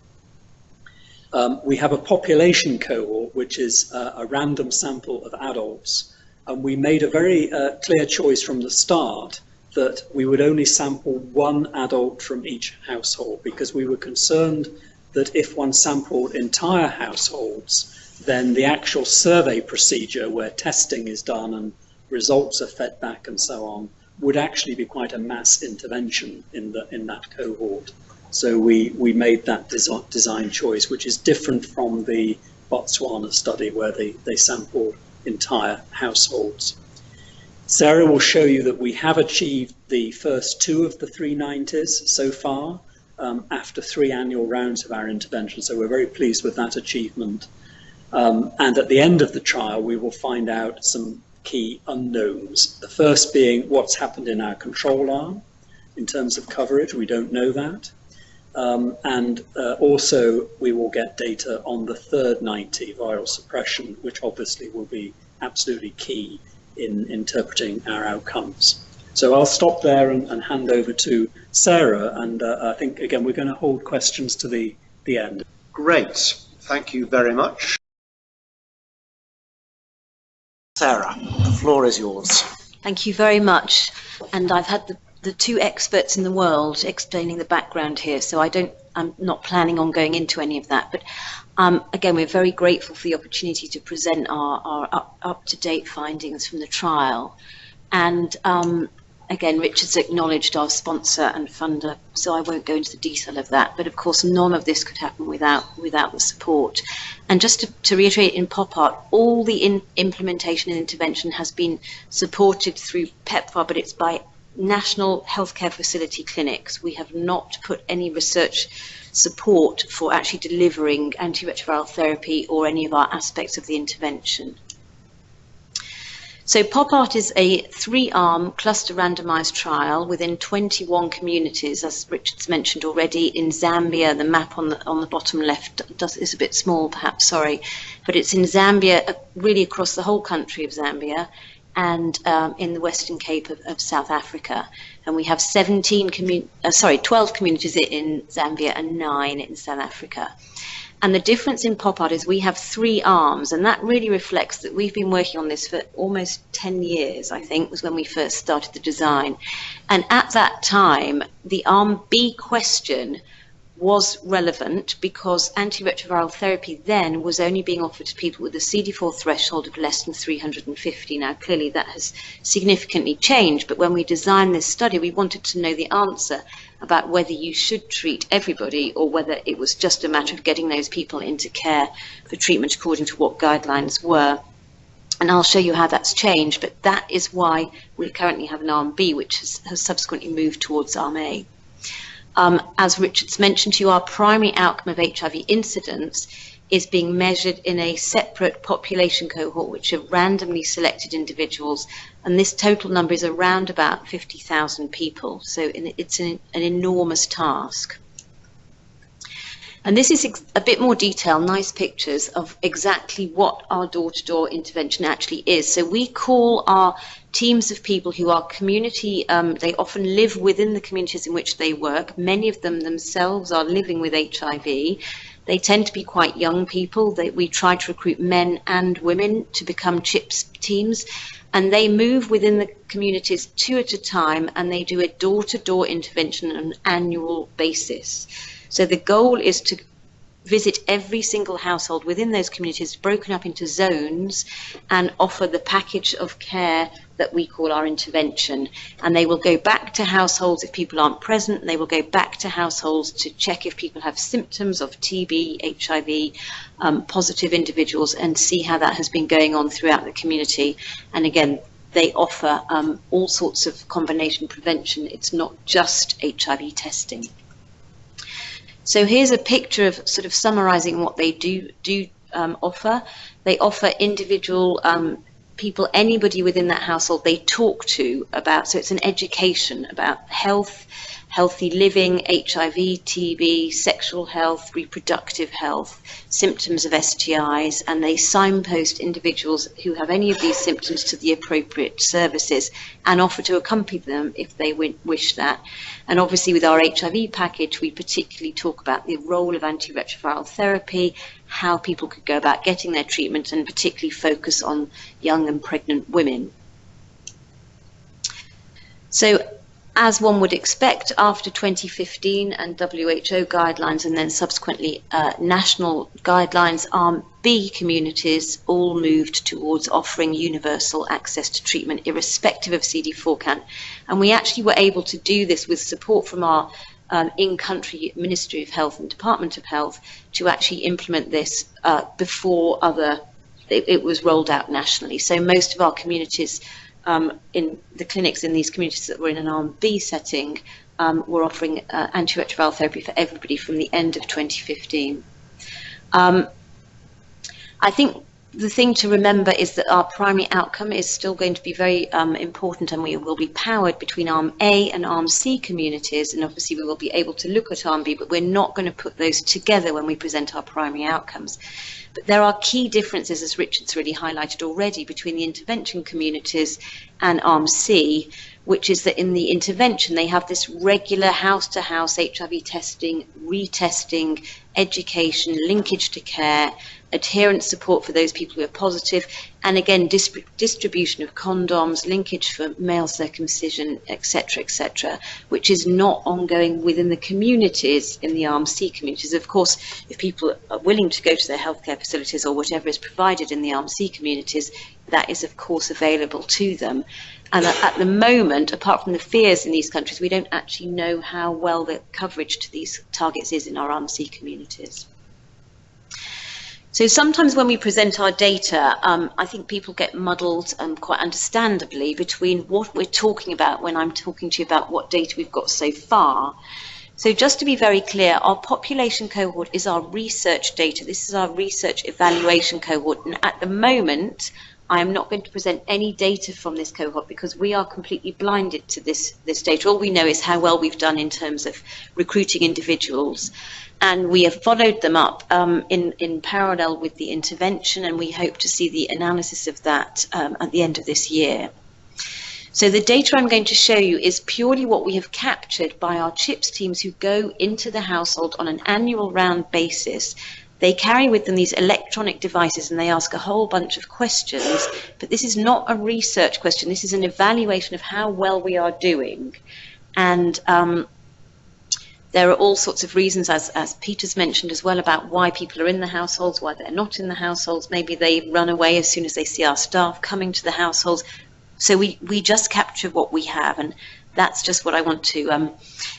We have a population cohort, which is a random sample of adults. And we made a very clear choice from the start that we would only sample one adult from each household, because we were concerned that if one sampled entire households, then the actual survey procedure where testing is done and results are fed back and so on would actually be quite a mass intervention in that cohort. So we made that design choice, which is different from the Botswana study where they sampled entire households. Sarah will show you that we have achieved the first 2 of the 390s so far after 3 annual rounds of our intervention. So we're very pleased with that achievement. And at the end of the trial, we will find out some key unknowns. The first being what's happened in our control arm in terms of coverage. We don't know that. Also we will get data on the third 90, viral suppression, which obviously will be absolutely key in interpreting our outcomes. So I'll stop there and hand over to Sarah, and I think again we're going to hold questions to the end. Great, thank you very much. Sarah, the floor is yours. Thank you very much. And I've had the 2 experts in the world explaining the background here, so I'm not planning on going into any of that. But again, we're very grateful for the opportunity to present our up-to-date findings from the trial. And again, Richard's acknowledged our sponsor and funder, so I won't go into the detail of that. But of course, none of this could happen without the support. And just to reiterate, in PopART, all the implementation and intervention has been supported through PEPFAR, but it's by national healthcare facility clinics. We have not put any research support for actually delivering antiretroviral therapy or any of our aspects of the intervention. So PopART is a 3-arm cluster randomized trial within 21 communities, as Richard's mentioned already, in Zambia. The map on the bottom left is a bit small, perhaps, sorry, but it's in Zambia, really across the whole country of Zambia, and in the Western Cape of South Africa. And we have 12 communities in Zambia and 9 in South Africa. And the difference in PopART is we have 3 arms, and that really reflects that we've been working on this for almost 10 years, I think, was when we first started the design. And at that time, the arm B question was relevant because antiretroviral therapy then was only being offered to people with a CD4 threshold of less than 350. Now, clearly that has significantly changed, but when we designed this study, we wanted to know the answer about whether you should treat everybody or whether it was just a matter of getting those people into care for treatment according to what guidelines were. And I'll show you how that's changed, but that is why we currently have an arm B, which has subsequently moved towards arm A. As Richard's mentioned to you, our primary outcome of HIV incidence is being measured in a separate population cohort, which are randomly selected individuals, and this total number is around about 50,000 people, so it's an enormous task. And this is a bit more detail, nice pictures of exactly what our door-to-door intervention actually is. So we call our teams of people who are community, they often live within the communities in which they work. Many of them themselves are living with HIV. They tend to be quite young people. We try to recruit men and women to become CHIPS teams, and they move within the communities 2 at a time, and they do a door-to-door intervention on an annual basis. So the goal is to visit every single household within those communities, broken up into zones, and offer the package of care that we call our intervention. And they will go back to households if people aren't present. They will go back to households to check if people have symptoms of TB, HIV, positive individuals, and see how that has been going on throughout the community. And again, they offer all sorts of combination prevention. It's not just HIV testing. So here's a picture of sort of summarizing what they do offer. They offer individual people, anybody within that household they talk to about, so it's an education about health, healthy living, HIV, TB, sexual health, reproductive health, symptoms of STIs, and they signpost individuals who have any of these symptoms to the appropriate services and offer to accompany them if they wish that. And obviously with our HIV package, we particularly talk about the role of antiretroviral therapy, how people could go about getting their treatment, and particularly focus on young and pregnant women. So As one would expect, after 2015 and WHO guidelines and then subsequently national guidelines, Arm B communities all moved towards offering universal access to treatment irrespective of CD4 count. And we actually were able to do this with support from our in-country Ministry of Health and Department of Health to actually implement this before it was rolled out nationally. So most of our communities in the clinics in these communities that were in an Arm B setting were offering antiretroviral therapy for everybody from the end of 2015. I think the thing to remember is that our primary outcome is still going to be very important, and we will be powered between Arm A and Arm C communities, and obviously we will be able to look at Arm B, but we're not going to put those together when we present our primary outcomes. But there are key differences, as Richard's really highlighted already, between the intervention communities and Arm C, which is that in the intervention they have this regular house-to-house HIV testing, retesting, education, linkage to care, adherence support for those people who are positive, and again distribution of condoms, linkage for male circumcision, etc., which is not ongoing within the communities in the Arm C communities. Of course, if people are willing to go to their healthcare facilities or whatever is provided in the Arm C communities, that is of course available to them. And at the moment, apart from the fears in these countries, we don't actually know how well the coverage to these targets is in our Arm C communities. So sometimes when we present our data, I think people get muddled, quite understandably, between what we're talking about when I'm talking to you about what data we've got so far. So just to be very clear, our population cohort is our research data. This is our research evaluation cohort. And at the moment, I am not going to present any data from this cohort because we are completely blinded to this data. All we know is how well we've done in terms of recruiting individuals. And we have followed them up in parallel with the intervention, and we hope to see the analysis of that at the end of this year. So the data I'm going to show you is purely what we have captured by our CHIPS teams who go into the household on an annual round basis. They carry with them these electronic devices and they ask a whole bunch of questions, but this is not a research question. This is an evaluation of how well we are doing. And there are all sorts of reasons, as Peter's mentioned as well, about why people are in the households, why they're not in the households. Maybe they run away as soon as they see our staff coming to the households. So we just capture what we have, and that's just what I want to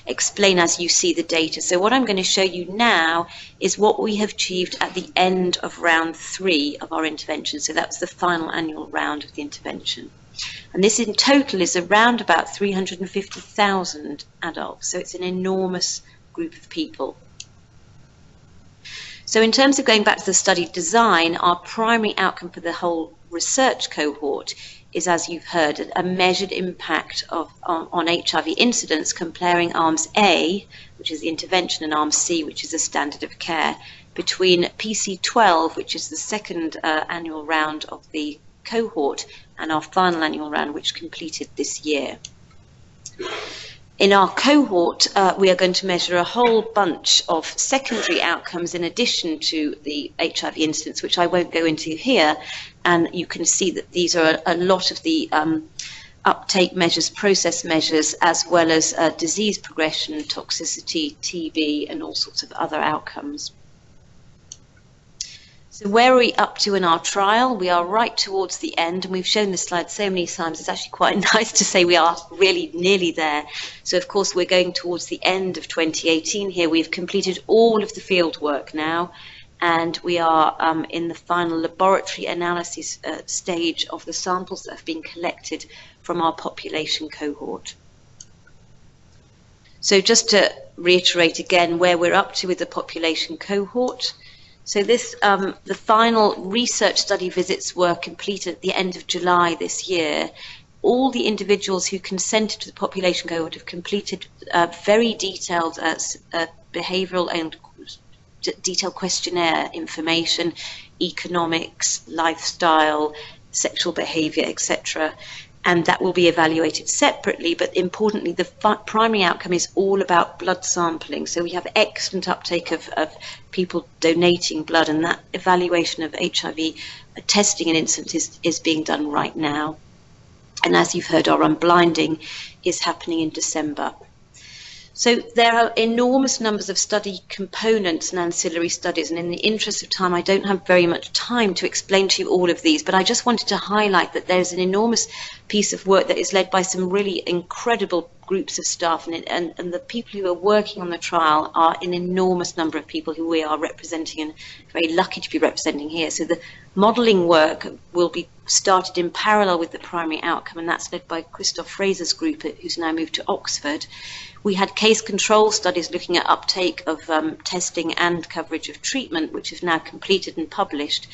explain as you see the data. So what I'm going to show you now is what we have achieved at the end of round 3 of our intervention. So that's the final annual round of the intervention. And this in total is around about 350,000 adults. So it's an enormous group of people. So in terms of going back to the study design, our primary outcome for the whole research cohort is, as you've heard, a measured impact on HIV incidence comparing Arms A, which is the intervention, and Arm C, which is the standard of care, between PC12, which is the second annual round of the cohort, and our final annual round, which completed this year. In our cohort, we are going to measure a whole bunch of secondary outcomes in addition to the HIV incidence, which I won't go into here. And you can see that these are a lot of the uptake measures, process measures, as well as disease progression, toxicity, TB, and all sorts of other outcomes. So where are we up to in our trial? We are right towards the end, and we've shown this slide so many times, it's actually quite nice to say we are really nearly there. So of course we're going towards the end of 2018 here. We've completed all of the field work now, and we are in the final laboratory analysis stage of the samples that have been collected from our population cohort. So just to reiterate again where we're up to with the population cohort. So this, the final research study visits were completed at the end of July this year. All the individuals who consented to the population cohort have completed very detailed behavioural and detailed questionnaire information, economics, lifestyle, sexual behaviour, etc. And that will be evaluated separately, but importantly, the primary outcome is all about blood sampling. So we have excellent uptake of people donating blood, and that evaluation of HIV testing and incidence is being done right now. And as you've heard, our unblinding is happening in December. So there are enormous numbers of study components and ancillary studies, and in the interest of time, I don't have very much time to explain to you all of these, but I just wanted to highlight that there's an enormous piece of work that is led by some really incredible groups of staff, and the people who are working on the trial are an enormous number of people who we are representing, and very lucky to be representing here. So the modelling work will be started in parallel with the primary outcome, and that's led by Christoph Fraser's group, who's now moved to Oxford. We had case control studies looking at uptake of testing and coverage of treatment, which is now completed and published.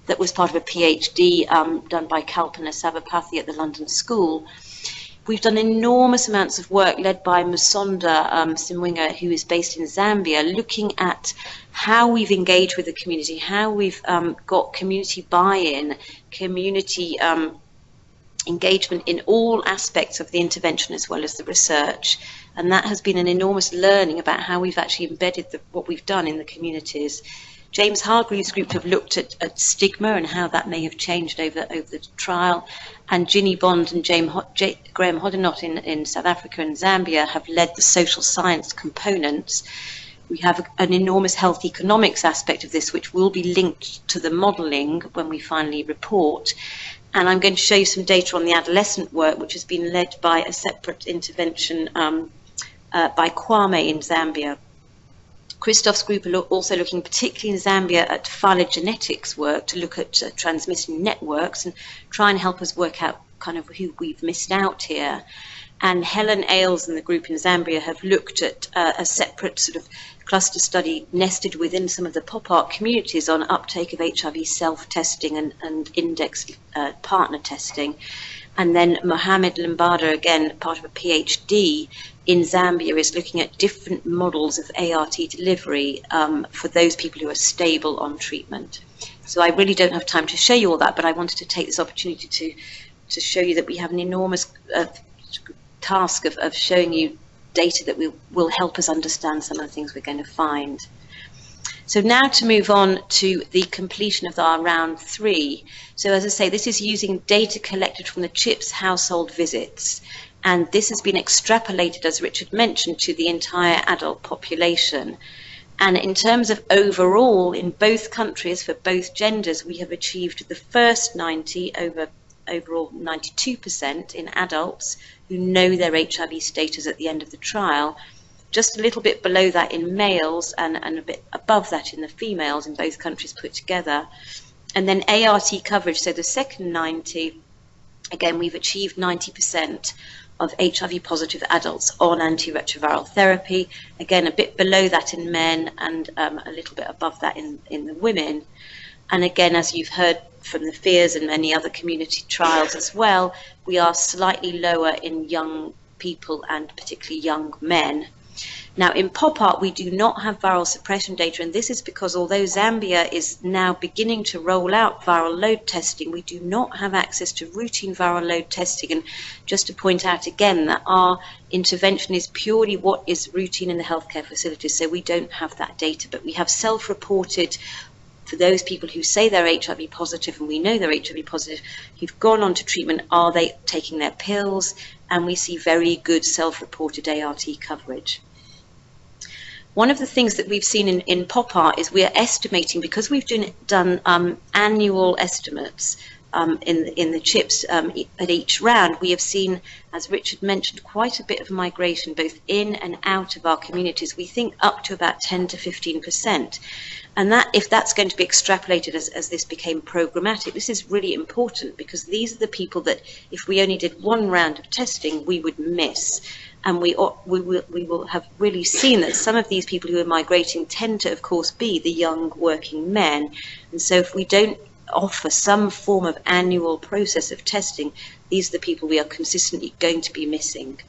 That was part of a PhD done by Kalpana Sabapathy at the London School. We've done enormous amounts of work led by Musonda Simwinga, who is based in Zambia, looking at how we've engaged with the community, how we've got community buy-in, community engagement in all aspects of the intervention as well as the research. And that has been an enormous learning about how we've actually embedded what we've done in the communities. James Hargreaves' group have looked at stigma and how that may have changed over the trial. And Ginny Bond and Graham Hoddinott in South Africa and Zambia have led the social science components. We have an enormous health economics aspect of this, which will be linked to the modelling when we finally report. And I'm going to show you some data on the adolescent work, which has been led by a separate intervention by Kwame in Zambia. Christoph's group are also looking particularly in Zambia at phylogenetics work to look at transmission networks and try and help us work out kind of who we've missed out here. And Helen Ailes and the group in Zambia have looked at a separate sort of cluster study nested within some of the PopART communities on uptake of HIV self-testing and index partner testing. And then Mohamed Lambada, again, part of a PhD in Zambia, is looking at different models of ART delivery for those people who are stable on treatment. So I really don't have time to show you all that, but I wanted to take this opportunity to show you that we have an enormous task of showing you data that will help us understand some of the things we're going to find. So now to move on to the completion of our round 3. So as I say, this is using data collected from the CHIPS household visits. And this has been extrapolated, as Richard mentioned, to the entire adult population. And in terms of overall, in both countries, for both genders, we have achieved the first 90 overall 92% in adults who know their HIV status at the end of the trial, just a little bit below that in males and a bit above that in the females in both countries put together. And then ART coverage, so the second 90, again, we've achieved 90% of HIV positive adults on antiretroviral therapy, again, a bit below that in men and a little bit above that in the women. And again, as you've heard from the PHIAs and many other community trials as well, we are slightly lower in young people and particularly young men. Now, in PopART, we do not have viral suppression data, and this is because although Zambia is now beginning to roll out viral load testing, we do not have access to routine viral load testing. And just to point out again that our intervention is purely what is routine in the healthcare facilities, so we don't have that data, but we have self-reported for those people who say they're HIV positive, and we know they're HIV positive, who've gone on to treatment, are they taking their pills? And we see very good self-reported ART coverage. One of the things that we've seen in PopART is we are estimating, because we've done annual estimates in the CHIPS at each round, we have seen, as Richard mentioned, quite a bit of migration both in and out of our communities. We think up to about 10 to 15%. And that, if that's going to be extrapolated as this became programmatic, this is really important, because these are the people that if we only did one round of testing, we would miss. And we will have really seen that some of these people who are migrating tend to, of course, be the young working men. And so if we don't offer some form of annual process of testing, these are the people we are consistently going to be missing.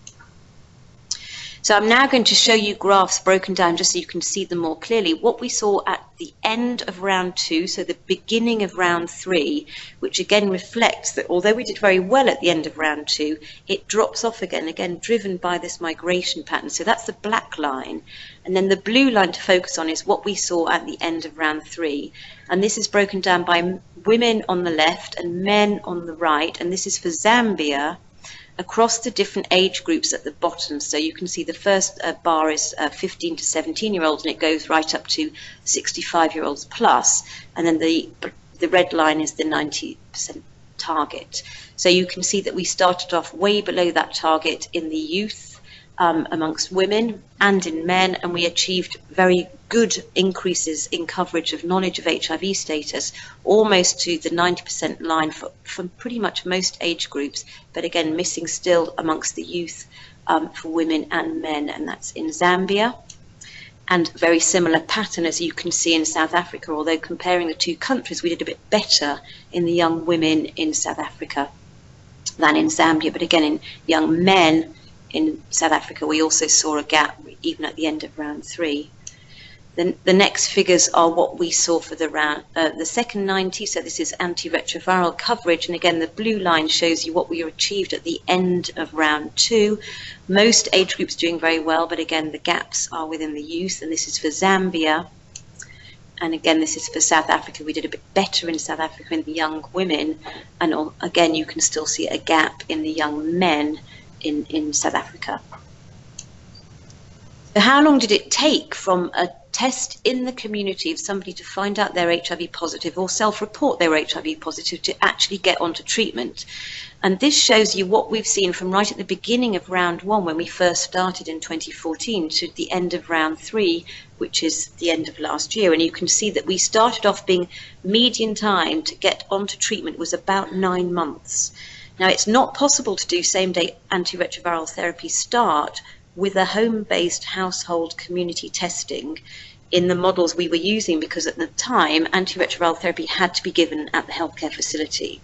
So I'm now going to show you graphs broken down just so you can see them more clearly. What we saw at the end of round 2, so the beginning of round 3, which again reflects that although we did very well at the end of round 2, it drops off again driven by this migration pattern. So that's the black line. And then the blue line to focus on is what we saw at the end of round 3. And this is broken down by women on the left and men on the right. And this is for Zambia. across the different age groups at the bottom. So you can see the first bar is 15 to 17-year-olds, and it goes right up to 65-year-olds plus, and then the red line is the 90% target. So you can see that we started off way below that target in the youth, amongst women and in men, and we achieved very good increases in coverage of knowledge of HIV status, almost to the 90% line from pretty much most age groups, but again missing still amongst the youth for women and men, and that's in Zambia. And very similar pattern as you can see in South Africa, although comparing the two countries we did a bit better in the young women in South Africa than in Zambia, but again in young men in South Africa, we also saw a gap even at the end of round 3. Then the next figures are what we saw for the second 90. So this is antiretroviral coverage, and again the blue line shows you what we achieved at the end of round 2. Most age groups doing very well, but again the gaps are within the youth, and this is for Zambia. And again, this is for South Africa. We did a bit better in South Africa in the young women, and again you can still see a gap in the young men in South Africa. So how long did it take from a test in the community of somebody to find out they're HIV positive or self-report they were HIV positive to actually get onto treatment? And this shows you what we've seen from right at the beginning of round 1 when we first started in 2014 to the end of round 3, which is the end of last year. And you can see that we started off being median time to get onto treatment was about 9 months. Now, it's not possible to do same-day antiretroviral therapy start with a home-based household community testing in the models we were using, because at the time, antiretroviral therapy had to be given at the healthcare facility.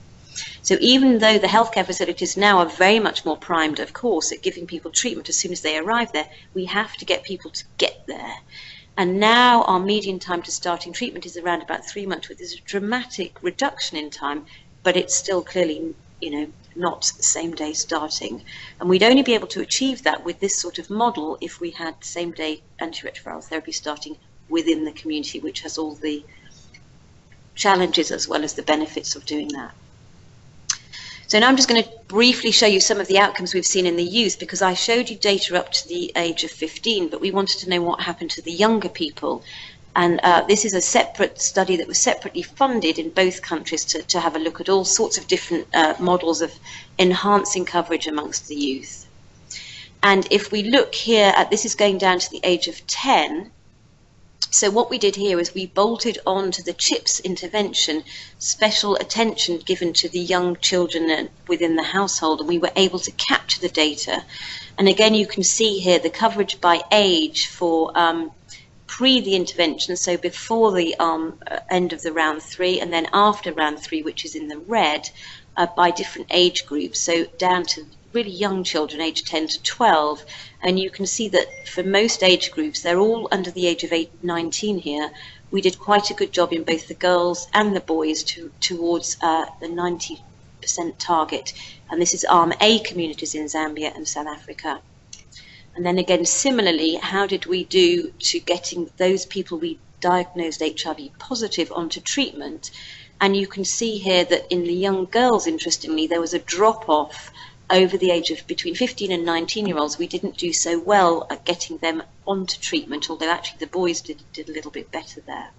So even though the healthcare facilities now are very much more primed, of course, at giving people treatment as soon as they arrive there, we have to get people to get there. And now our median time to starting treatment is around about 3 months, with this dramatic reduction in time, but it's still clearly, not same day starting. And we'd only be able to achieve that with this sort of model if we had same day antiretroviral therapy starting within the community, which has all the challenges as well as the benefits of doing that. So now I'm just going to briefly show you some of the outcomes we've seen in the youth, because I showed you data up to the age of 15, but we wanted to know what happened to the younger people. And this is a separate study that was separately funded in both countries to have a look at all sorts of different models of enhancing coverage amongst the youth. And if we look here at, this is going down to the age of 10. So what we did here is we bolted on to the CHIPS intervention special attention given to the young children within the household, and we were able to capture the data. And again, you can see here the coverage by age for pre the intervention, so before the end of the round 3, and then after round 3, which is in the red, by different age groups, so down to really young children, age 10 to 12, and you can see that for most age groups, they're all under the age of 19 here. We did quite a good job in both the girls and the boys towards the 90% target, and this is Arm A communities in Zambia and South Africa. And then again, similarly, how did we do to getting those people we diagnosed HIV positive onto treatment? And you can see here that in the young girls, interestingly, there was a drop-off over the age of between 15 and 19-year-olds. We didn't do so well at getting them onto treatment, although actually the boys did a little bit better there.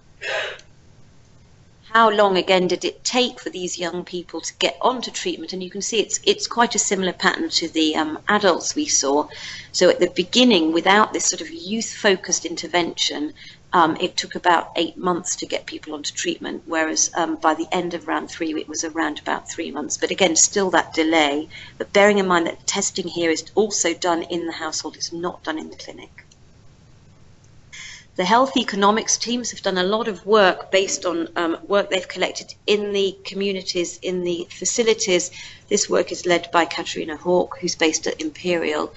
How long, again, did it take for these young people to get onto treatment? And you can see it's quite a similar pattern to the adults we saw. So at the beginning, without this sort of youth-focused intervention, it took about 8 months to get people onto treatment, whereas by the end of round 3, it was around about 3 months. But again, still that delay. But bearing in mind that testing here is also done in the household, it's not done in the clinic. The health economics teams have done a lot of work based on work they've collected in the communities, in the facilities. This work is led by Katarina Hawk, who's based at Imperial.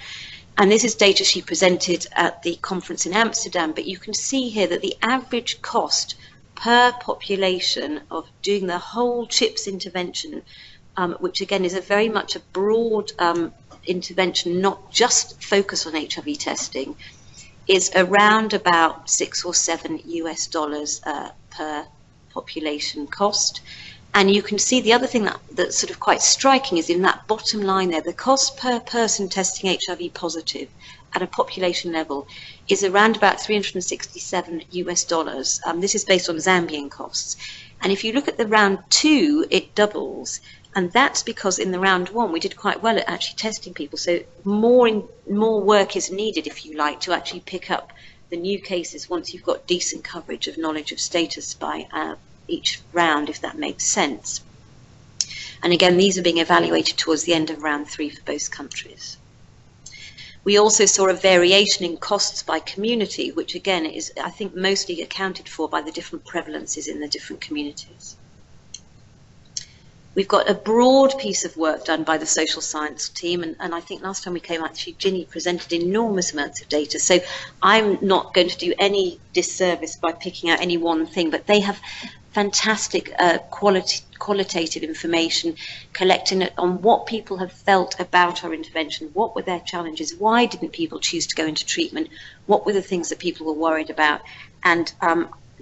And this is data she presented at the conference in Amsterdam. But you can see here that the average cost per population of doing the whole CHIPS intervention, which again is a very much a broad intervention, not just focused on HIV testing, is around about $6 or $7 per population cost. And you can see the other thing that's sort of quite striking is in that bottom line there, the cost per person testing HIV positive at a population level is around about $367 US. This is based on Zambian costs. And if you look at the round 2, it doubles. And that's because in the round 1, we did quite well at actually testing people. So more work is needed, if you like, to actually pick up the new cases once you've got decent coverage of knowledge of status by each round, if that makes sense. And again, these are being evaluated towards the end of round 3 for both countries. We also saw a variation in costs by community, which again is, I think, mostly accounted for by the different prevalences in the different communities. We've got a broad piece of work done by the social science team, and I think last time we came, actually, Ginny presented enormous amounts of data. So I'm not going to do any disservice by picking out any one thing, but they have fantastic qualitative information, collecting it on what people have felt about our intervention, what were their challenges, why didn't people choose to go into treatment, what were the things that people were worried about, and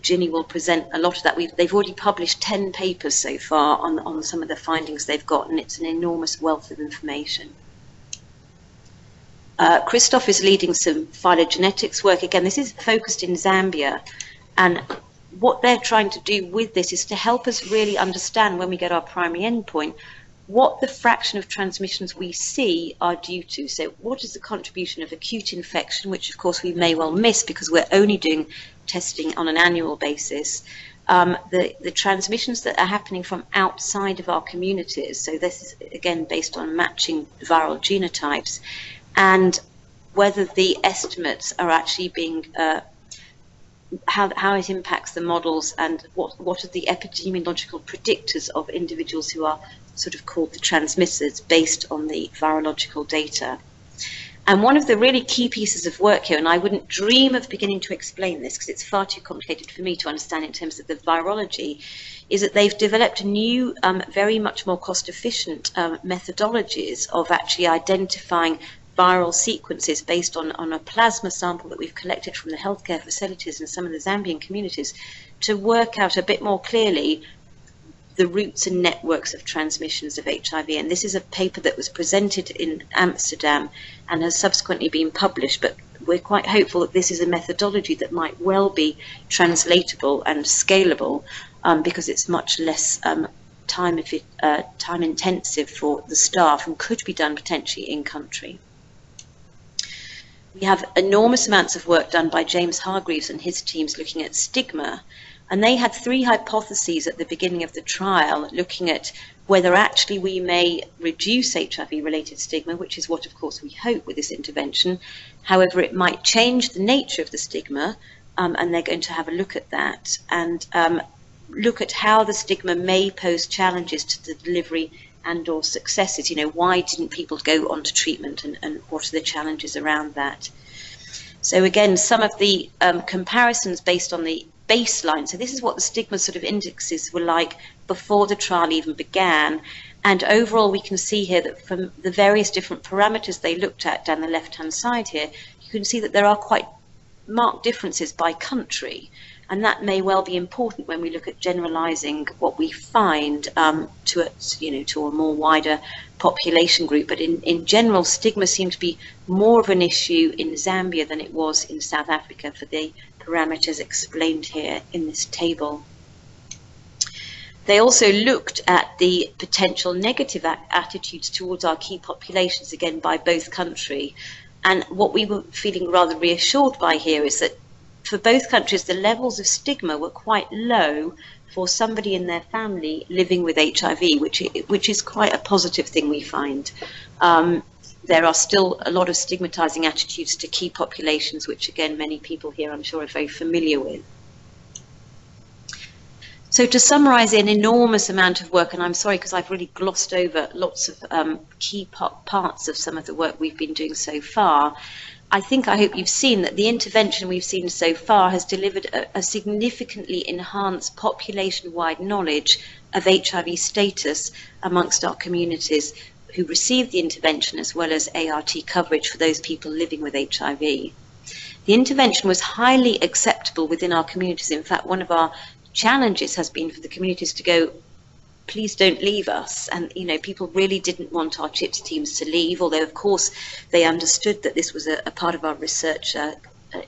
Ginny will present a lot of that. They've already published 10 papers so far on some of the findings they've got, and it's an enormous wealth of information. Christoph is leading some phylogenetics work. Again, this is focused in Zambia, and what they're trying to do with this is to help us really understand, when we get our primary endpoint, what the fraction of transmissions we see are due to. So what is the contribution of acute infection, which of course we may well miss because we're only doing testing on an annual basis, the transmissions that are happening from outside of our communities. So this is again based on matching viral genotypes, and whether the estimates are actually being how it impacts the models, and what are the epidemiological predictors of individuals who are sort of called the transmitters based on the virological data. And one of the really key pieces of work here, and I wouldn't dream of beginning to explain this because it's far too complicated for me to understand in terms of the virology, is that they've developed new, very much more cost-efficient methodologies of actually identifying viral sequences based on a plasma sample that we've collected from the healthcare facilities in some of the Zambian communities to work out a bit more clearly the routes and networks of transmissions of HIV. And this is a paper that was presented in Amsterdam and has subsequently been published, but we're quite hopeful that this is a methodology that might well be translatable and scalable because it's much less time intensive for the staff and could be done potentially in country. We have enormous amounts of work done by James Hargreaves and his teams looking at stigma. And they had 3 hypotheses at the beginning of the trial, looking at whether actually we may reduce HIV-related stigma, which is what, of course, we hope with this intervention. However, it might change the nature of the stigma, and they're going to have a look at that and look at how the stigma may pose challenges to the delivery and or successes. You know, why didn't people go on to treatment, and what are the challenges around that? So again, some of the comparisons based on the baseline. So this is what the stigma sort of indexes were like before the trial even began. And overall, we can see here that from the various different parameters they looked at down the left-hand side here, you can see that there are quite marked differences by country. And that may well be important when we look at generalizing what we find to a more wider population group. But in general, stigma seemed to be more of an issue in Zambia than it was in South Africa for the parameters explained here in this table. They also looked at the potential negative attitudes towards our key populations, again, by both country. And what we were feeling rather reassured by here is that for both countries, the levels of stigma were quite low for somebody in their family living with HIV, which is quite a positive thing we find. There are still a lot of stigmatizing attitudes to key populations, which again, many people here I'm sure are very familiar with. So to summarize an enormous amount of work, and I'm sorry because I've really glossed over lots of key parts of some of the work we've been doing so far, I hope you've seen that the intervention we've seen so far has delivered a significantly enhanced population-wide knowledge of HIV status amongst our communities who received the intervention, as well as ART coverage for those people living with HIV. The intervention was highly acceptable within our communities. In fact, one of our challenges has been for the communities to go please don't leave us. And, you know, people really didn't want our CHIPS teams to leave, although, of course, they understood that this was a part of our research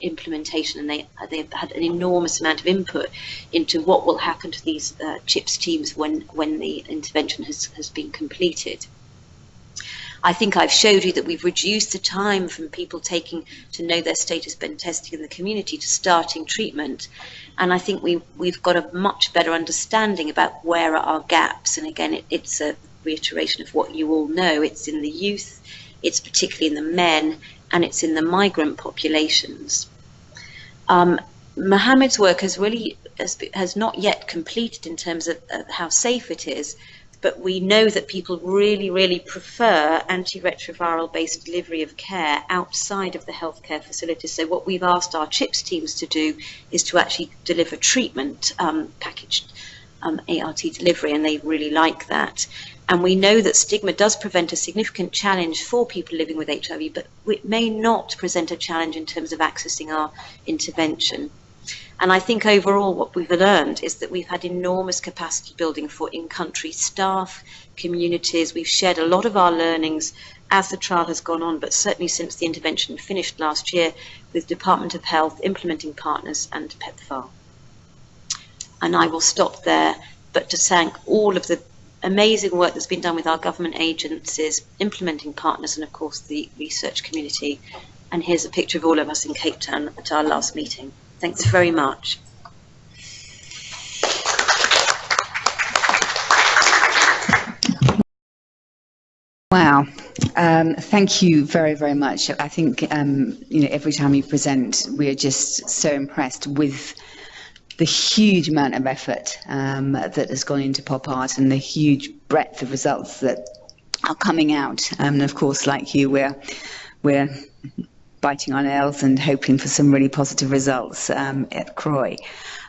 implementation, and they had an enormous amount of input into what will happen to these CHIPS teams when the intervention has been completed. I think I've showed you that we've reduced the time from people taking to know their status Ben testing in the community to starting treatment. And I think we've got a much better understanding about where are our gaps. And again, it's a reiteration of what you all know. It's in the youth, it's particularly in the men, and it's in the migrant populations. Mohammed's work has not yet completed in terms of how safe it is, but we know that people really, really prefer antiretroviral-based delivery of care outside of the healthcare facilities. So what we've asked our CHIPS teams to do is to actually deliver treatment, packaged ART delivery, and they really like that. And we know that stigma does present a significant challenge for people living with HIV, but it may not present a challenge in terms of accessing our intervention. And I think overall what we've learned is that we've had enormous capacity building for in-country staff, communities. We've shared a lot of our learnings as the trial has gone on, but certainly since the intervention finished last year with Department of Health, implementing partners and PEPFAR. And I will stop there, but to thank all of the amazing work that's been done with our government agencies, implementing partners, and of course the research community. And here's a picture of all of us in Cape Town at our last meeting. Thanks very much. Wow. Thank you very, very much. I think, every time you present, we're just so impressed with the huge amount of effort that has gone into PopART and the huge breadth of results that are coming out. And of course, like you, we're biting our nails and hoping for some really positive results at CROI.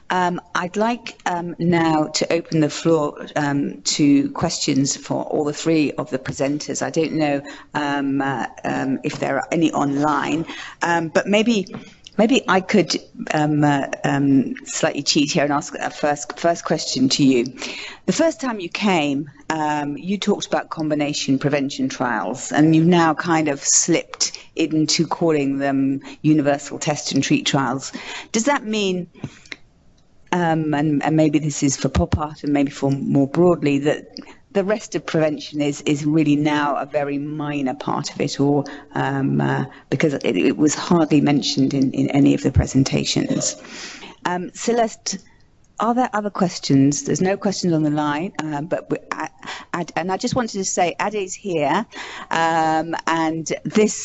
I'd like now to open the floor to questions for all the three of the presenters. I don't know if there are any online, but maybe I could slightly cheat here and ask a first question to you. The first time you came, you talked about combination prevention trials, and you've now kind of slipped into calling them universal test and treat trials. Does that mean, and maybe this is for PopART and maybe for more broadly, that the rest of prevention is really now a very minor part of it, or because it was hardly mentioned in any of the presentations. Celeste, are there other questions? There's no questions on the line, and I just wanted to say Ade's here, and this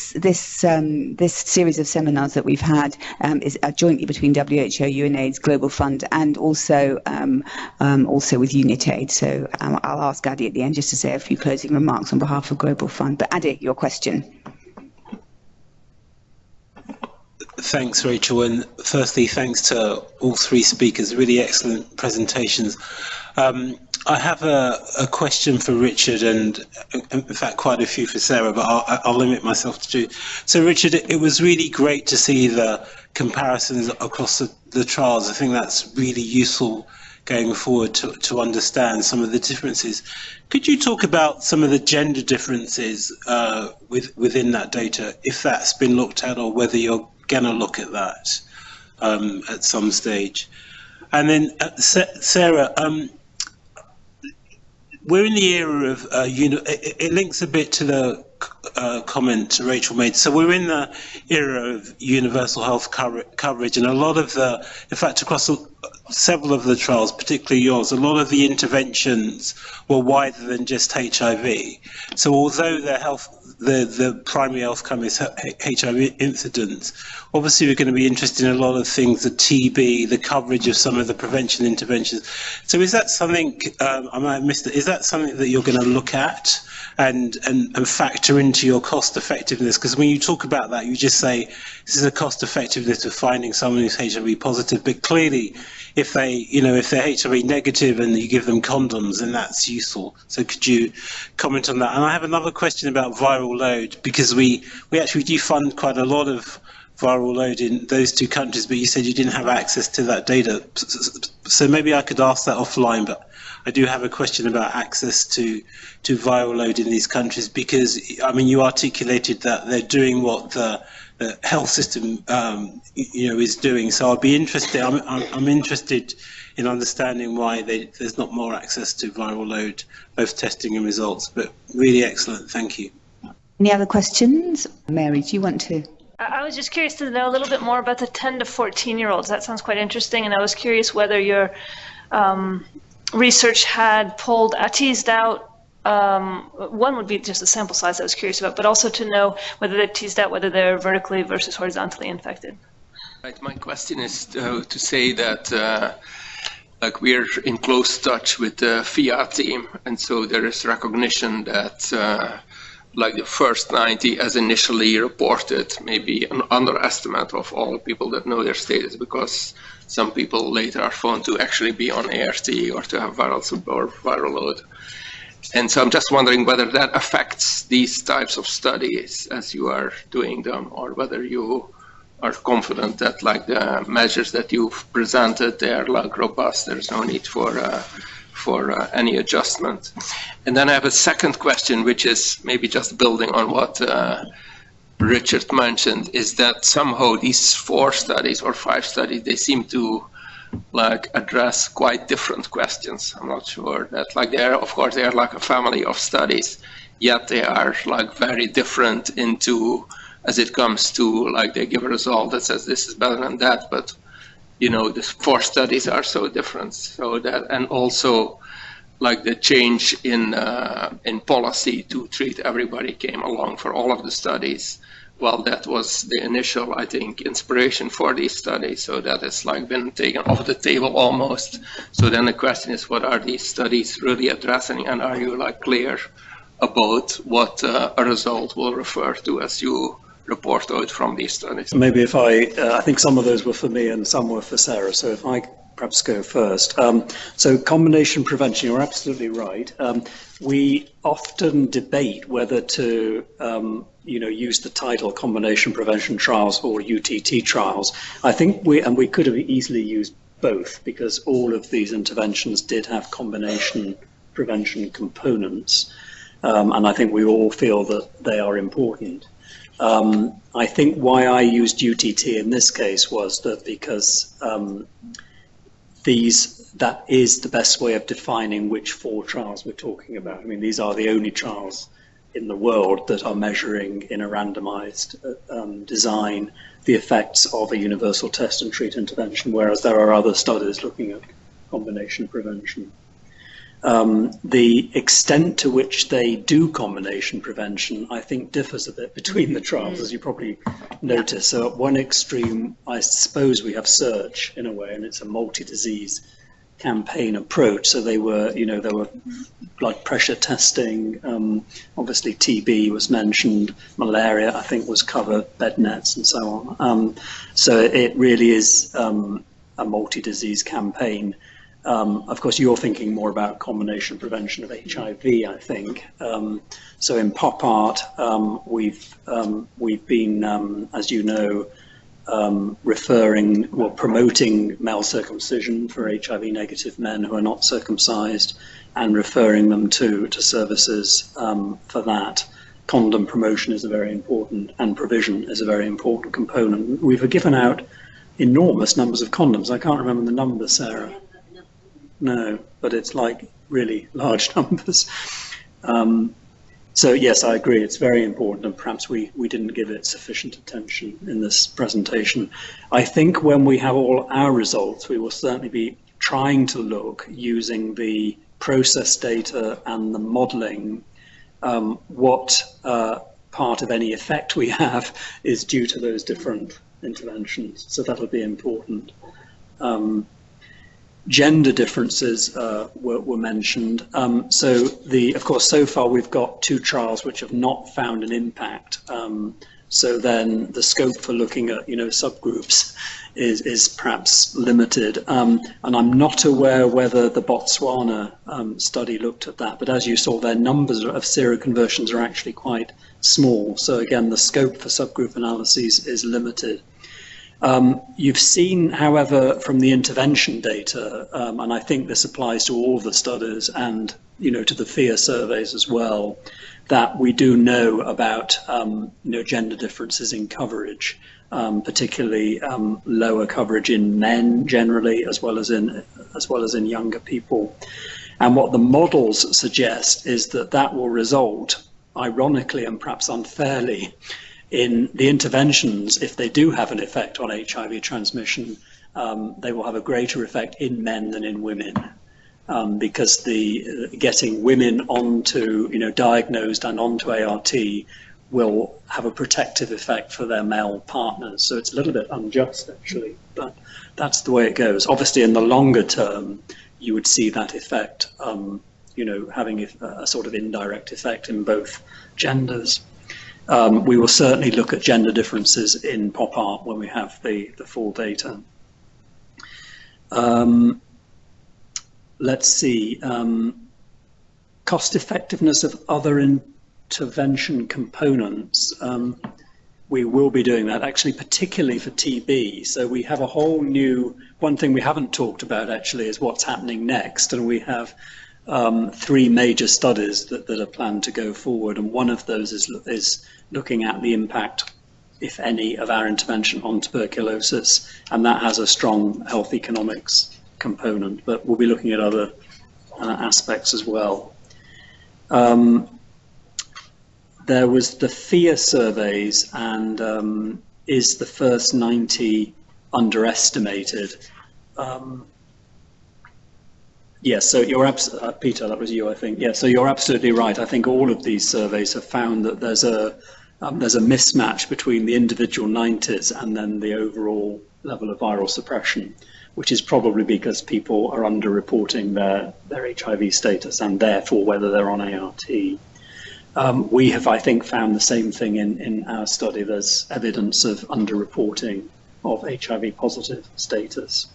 series of seminars that we've had is jointly between WHO, UNAIDS Global Fund, and also with UNITAID. So I'll ask Ade at the end just to say a few closing remarks on behalf of Global Fund. But Ade, your question. Thanks, Rachel, and firstly, thanks to all three speakers. Really excellent presentations. I have a question for Richard, and in fact quite a few for Sarah, but I'll limit myself to two. So Richard, it was really great to see the comparisons across the trials. I think that's really useful going forward to understand some of the differences. Could you talk about some of the gender differences within that data, if that's been looked at, or whether you're going to look at that at some stage? And then Sarah, we're in the era of, it links a bit to the comment Rachel made. So we're in the era of universal health coverage, and a lot of in fact, across several of the trials, particularly yours, a lot of the interventions were wider than just HIV. So although the primary outcome is HIV incidence, obviously we're going to be interested in a lot of things, the TB, the coverage of some of the prevention interventions. So is that something, I might have missed it, is that something that you're going to look at and factor into your cost effectiveness? Because when you talk about that, you just say this is a cost effectiveness of finding someone who's HIV positive, but clearly if they're HIV negative and you give them condoms, then that's useful. So could you comment on that? And I have another question about viral load, because we actually do fund quite a lot of viral load in those two countries, but you said you didn't have access to that data. So maybe I could ask that offline, but I do have a question about access to viral load in these countries, because I mean you articulated that they're doing what the health system is doing. So I'd be interested. I'm interested in understanding why there's not more access to viral load, both testing and results. But really excellent. Thank you. Any other questions? Mary, do you want to? I was just curious to know a little bit more about the 10 to 14-year-olds. That sounds quite interesting, and I was curious whether your research had teased out, one would be just the sample size I was curious about, but also to know whether they teased out whether they're vertically versus horizontally infected. Right, my question is to say that like we're in close touch with the PHIA team, and so there is recognition that like the first 90 as initially reported, maybe an underestimate of all people that know their status, because some people later are found to actually be on ART or to have viral load. And so I'm just wondering whether that affects these types of studies as you are doing them, or whether you are confident that like the measures that you've presented, they are like robust, there's no need for any adjustment. And then I have a second question, which is maybe just building on what Richard mentioned, is that somehow these 4 studies or 5 studies, they seem to like address quite different questions. I'm not sure that like of course they are like a family of studies, yet they are like very different as it comes to like they give a result that says this is better than that, but the 4 studies are so different. So that, and also like the change in policy to treat everybody came along for all of the studies. Well, that was the initial, I think, inspiration for these studies. So that has like been taken off the table almost. So then the question is, what are these studies really addressing? And are you like clear about what a result will refer to as you report out from these studies? Maybe if I think some of those were for me and some were for Sarah, so if I perhaps go first. So combination prevention, you're absolutely right. We often debate whether to use the title combination prevention trials or UTT trials. I think we could have easily used both, because all of these interventions did have combination prevention components, and I think we all feel that they are important. I think why I used UTT in this case was that because that is the best way of defining which 4 trials we're talking about. I mean, these are the only trials in the world that are measuring in a randomized design the effects of a universal test and treat intervention, whereas there are other studies looking at combination prevention. The extent to which they do combination prevention, I think, differs a bit between the trials, as you probably notice. So at one extreme, I suppose we have SEARCH in a way, and it's a multi-disease campaign approach. So there were blood pressure testing, obviously TB was mentioned, malaria I think was covered, bed nets and so on. So it really is a multi-disease campaign. Of course, you're thinking more about combination prevention of HIV, I think. So in PopART, we've been, as you know, promoting male circumcision for HIV-negative men who are not circumcised, and referring them to services for that. Condom promotion is a very important, and provision is a very important component. We've given out enormous numbers of condoms. I can't remember the number, Sarah. No, but it's like really large numbers. So yes, I agree, it's very important, and perhaps we didn't give it sufficient attention in this presentation. I think when we have all our results, we will certainly be trying to look, using the process data and the modelling, what part of any effect we have is due to those different interventions. So that'll be important. Gender differences were mentioned. Of course, so far we've got 2 trials which have not found an impact. So then the scope for looking at subgroups is perhaps limited. And I'm not aware whether the Botswana study looked at that. But as you saw, their numbers of seroconversions are actually quite small. So again, the scope for subgroup analyses is limited. You've seen, however, from the intervention data, and I think this applies to all the studies and to the PHIA surveys as well, that we do know about gender differences in coverage, particularly lower coverage in men generally, as well as in younger people. And what the models suggest is that will result, ironically and perhaps unfairly, in the interventions. If they do have an effect on HIV transmission, they will have a greater effect in men than in women, because getting women onto, diagnosed and onto ART will have a protective effect for their male partners. So it's a little bit unjust, actually, but that's the way it goes. Obviously, in the longer term, you would see that effect, having a sort of indirect effect in both genders. We will certainly look at gender differences in PopART when we have the full data. Let's see. Cost effectiveness of other intervention components. We will be doing that, actually, particularly for TB. So we have a whole new, one thing we haven't talked about actually is what's happening next. And we have 3 major studies that are planned to go forward. And one of those is looking at the impact, if any, of our intervention on tuberculosis. And that has a strong health economics component, but we'll be looking at other aspects as well. There was the PHIA surveys, and is the first 90 underestimated? Yes, so you're Peter, that was you, I think. Yeah, so you're absolutely right. I think all of these surveys have found that there's a mismatch between the individual 90s and then the overall level of viral suppression, which is probably because people are underreporting their HIV status and therefore whether they're on ART. We have, I think, found the same thing in our study. There's evidence of underreporting of HIV positive status.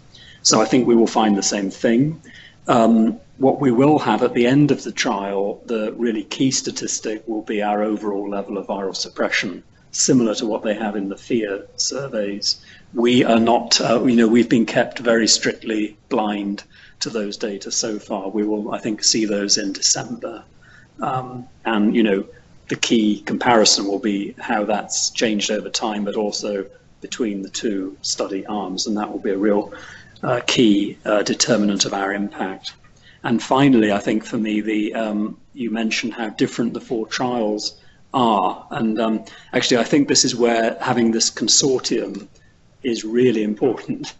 So I think we will find the same thing. What we will have at the end of the trial, the really key statistic will be our overall level of viral suppression, similar to what they have in the PHIA surveys. We are not, we've been kept very strictly blind to those data so far. We will, I think, see those in December. And the key comparison will be how that's changed over time, but also between the 2 study arms, and that will be a real key determinant of our impact. And finally, I think for me, you mentioned how different the 4 trials are, and actually I think this is where having this consortium is really important.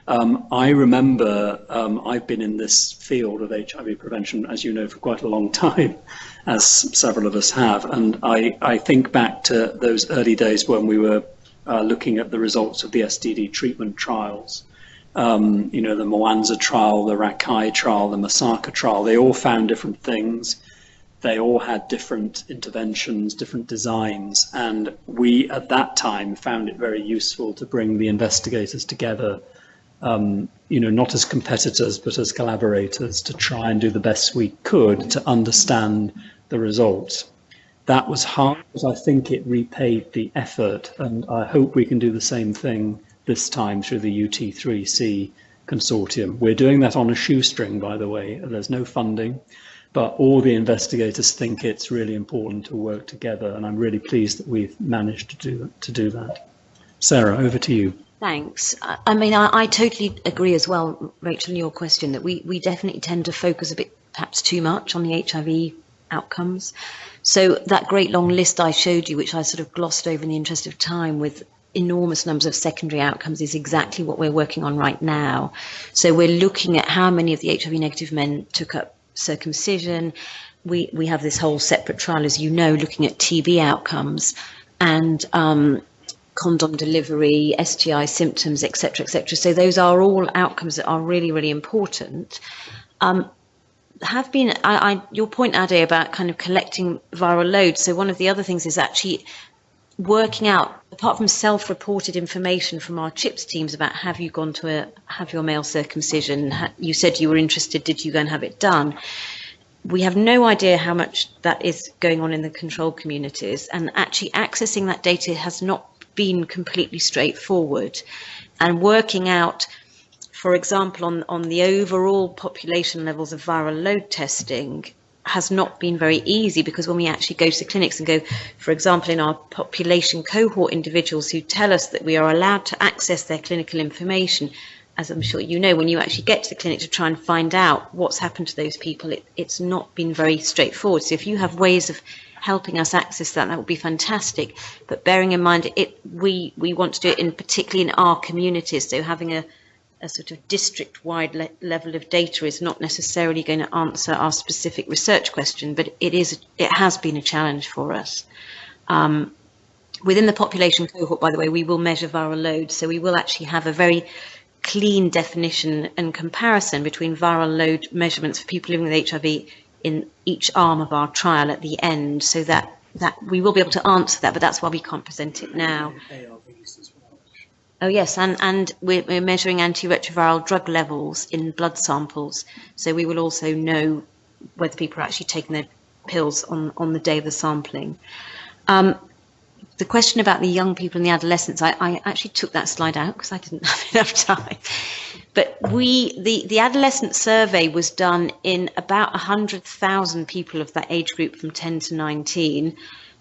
I remember I've been in this field of HIV prevention, as you know, for quite a long time, as several of us have. And I think back to those early days when we were looking at the results of the STD treatment trials. The Mwanza trial, the Rakai trial, the Masaka trial, they all found different things. They all had different interventions, different designs. And we, at that time, found it very useful to bring the investigators together, not as competitors, but as collaborators, to try and do the best we could to understand the results. That was hard, but I think it repaid the effort, and I hope we can do the same thing this time through the UT3C consortium. We're doing that on a shoestring, by the way. There's no funding, but all the investigators think it's really important to work together, and I'm really pleased that we've managed to do that. Sarah, over to you. Thanks. I mean, I totally agree as well, Rachel, in your question, that we definitely tend to focus a bit, perhaps too much, on the HIV outcomes. So that great long list I showed you, which I sort of glossed over in the interest of time, with enormous numbers of secondary outcomes, is exactly what we're working on right now. So we're looking at how many of the HIV negative men took up circumcision. We have this whole separate trial, as you know, looking at TB outcomes and condom delivery, STI symptoms, etc., etc. So those are all outcomes that are really, really important. Your point, Ade, about kind of collecting viral loads. So one of the other things is actually working out, apart from self-reported information from our CHIPS teams about have you gone to have your male circumcision, you said you were interested, did you go and have it done? We have no idea how much that is going on in the control communities, and actually accessing that data has not been completely straightforward. And working out, for example, on the overall population levels of viral load testing has not been very easy, because when we actually go to the clinics and go, for example, in our population cohort individuals who tell us that we are allowed to access their clinical information, as I'm sure you know, when you actually get to the clinic to try and find out what's happened to those people, it's not been very straightforward. So if you have ways of helping us access that, that would be fantastic. But bearing in mind, we want to do it particularly in our communities, so having a sort of district-wide level of data is not necessarily going to answer our specific research question, but it has been a challenge for us. Within the population cohort, by the way, we will measure viral load, so we will actually have a very clean definition and comparison between viral load measurements for people living with HIV in each arm of our trial at the end, so that we will be able to answer that, but that's why we can't present it now. Oh yes, and we're measuring antiretroviral drug levels in blood samples, so we will also know whether people are actually taking their pills on the day of the sampling. The question about the young people and the adolescents, I actually took that slide out because I didn't have enough time. But the adolescent survey was done in about 100,000 people of that age group from 10 to 19.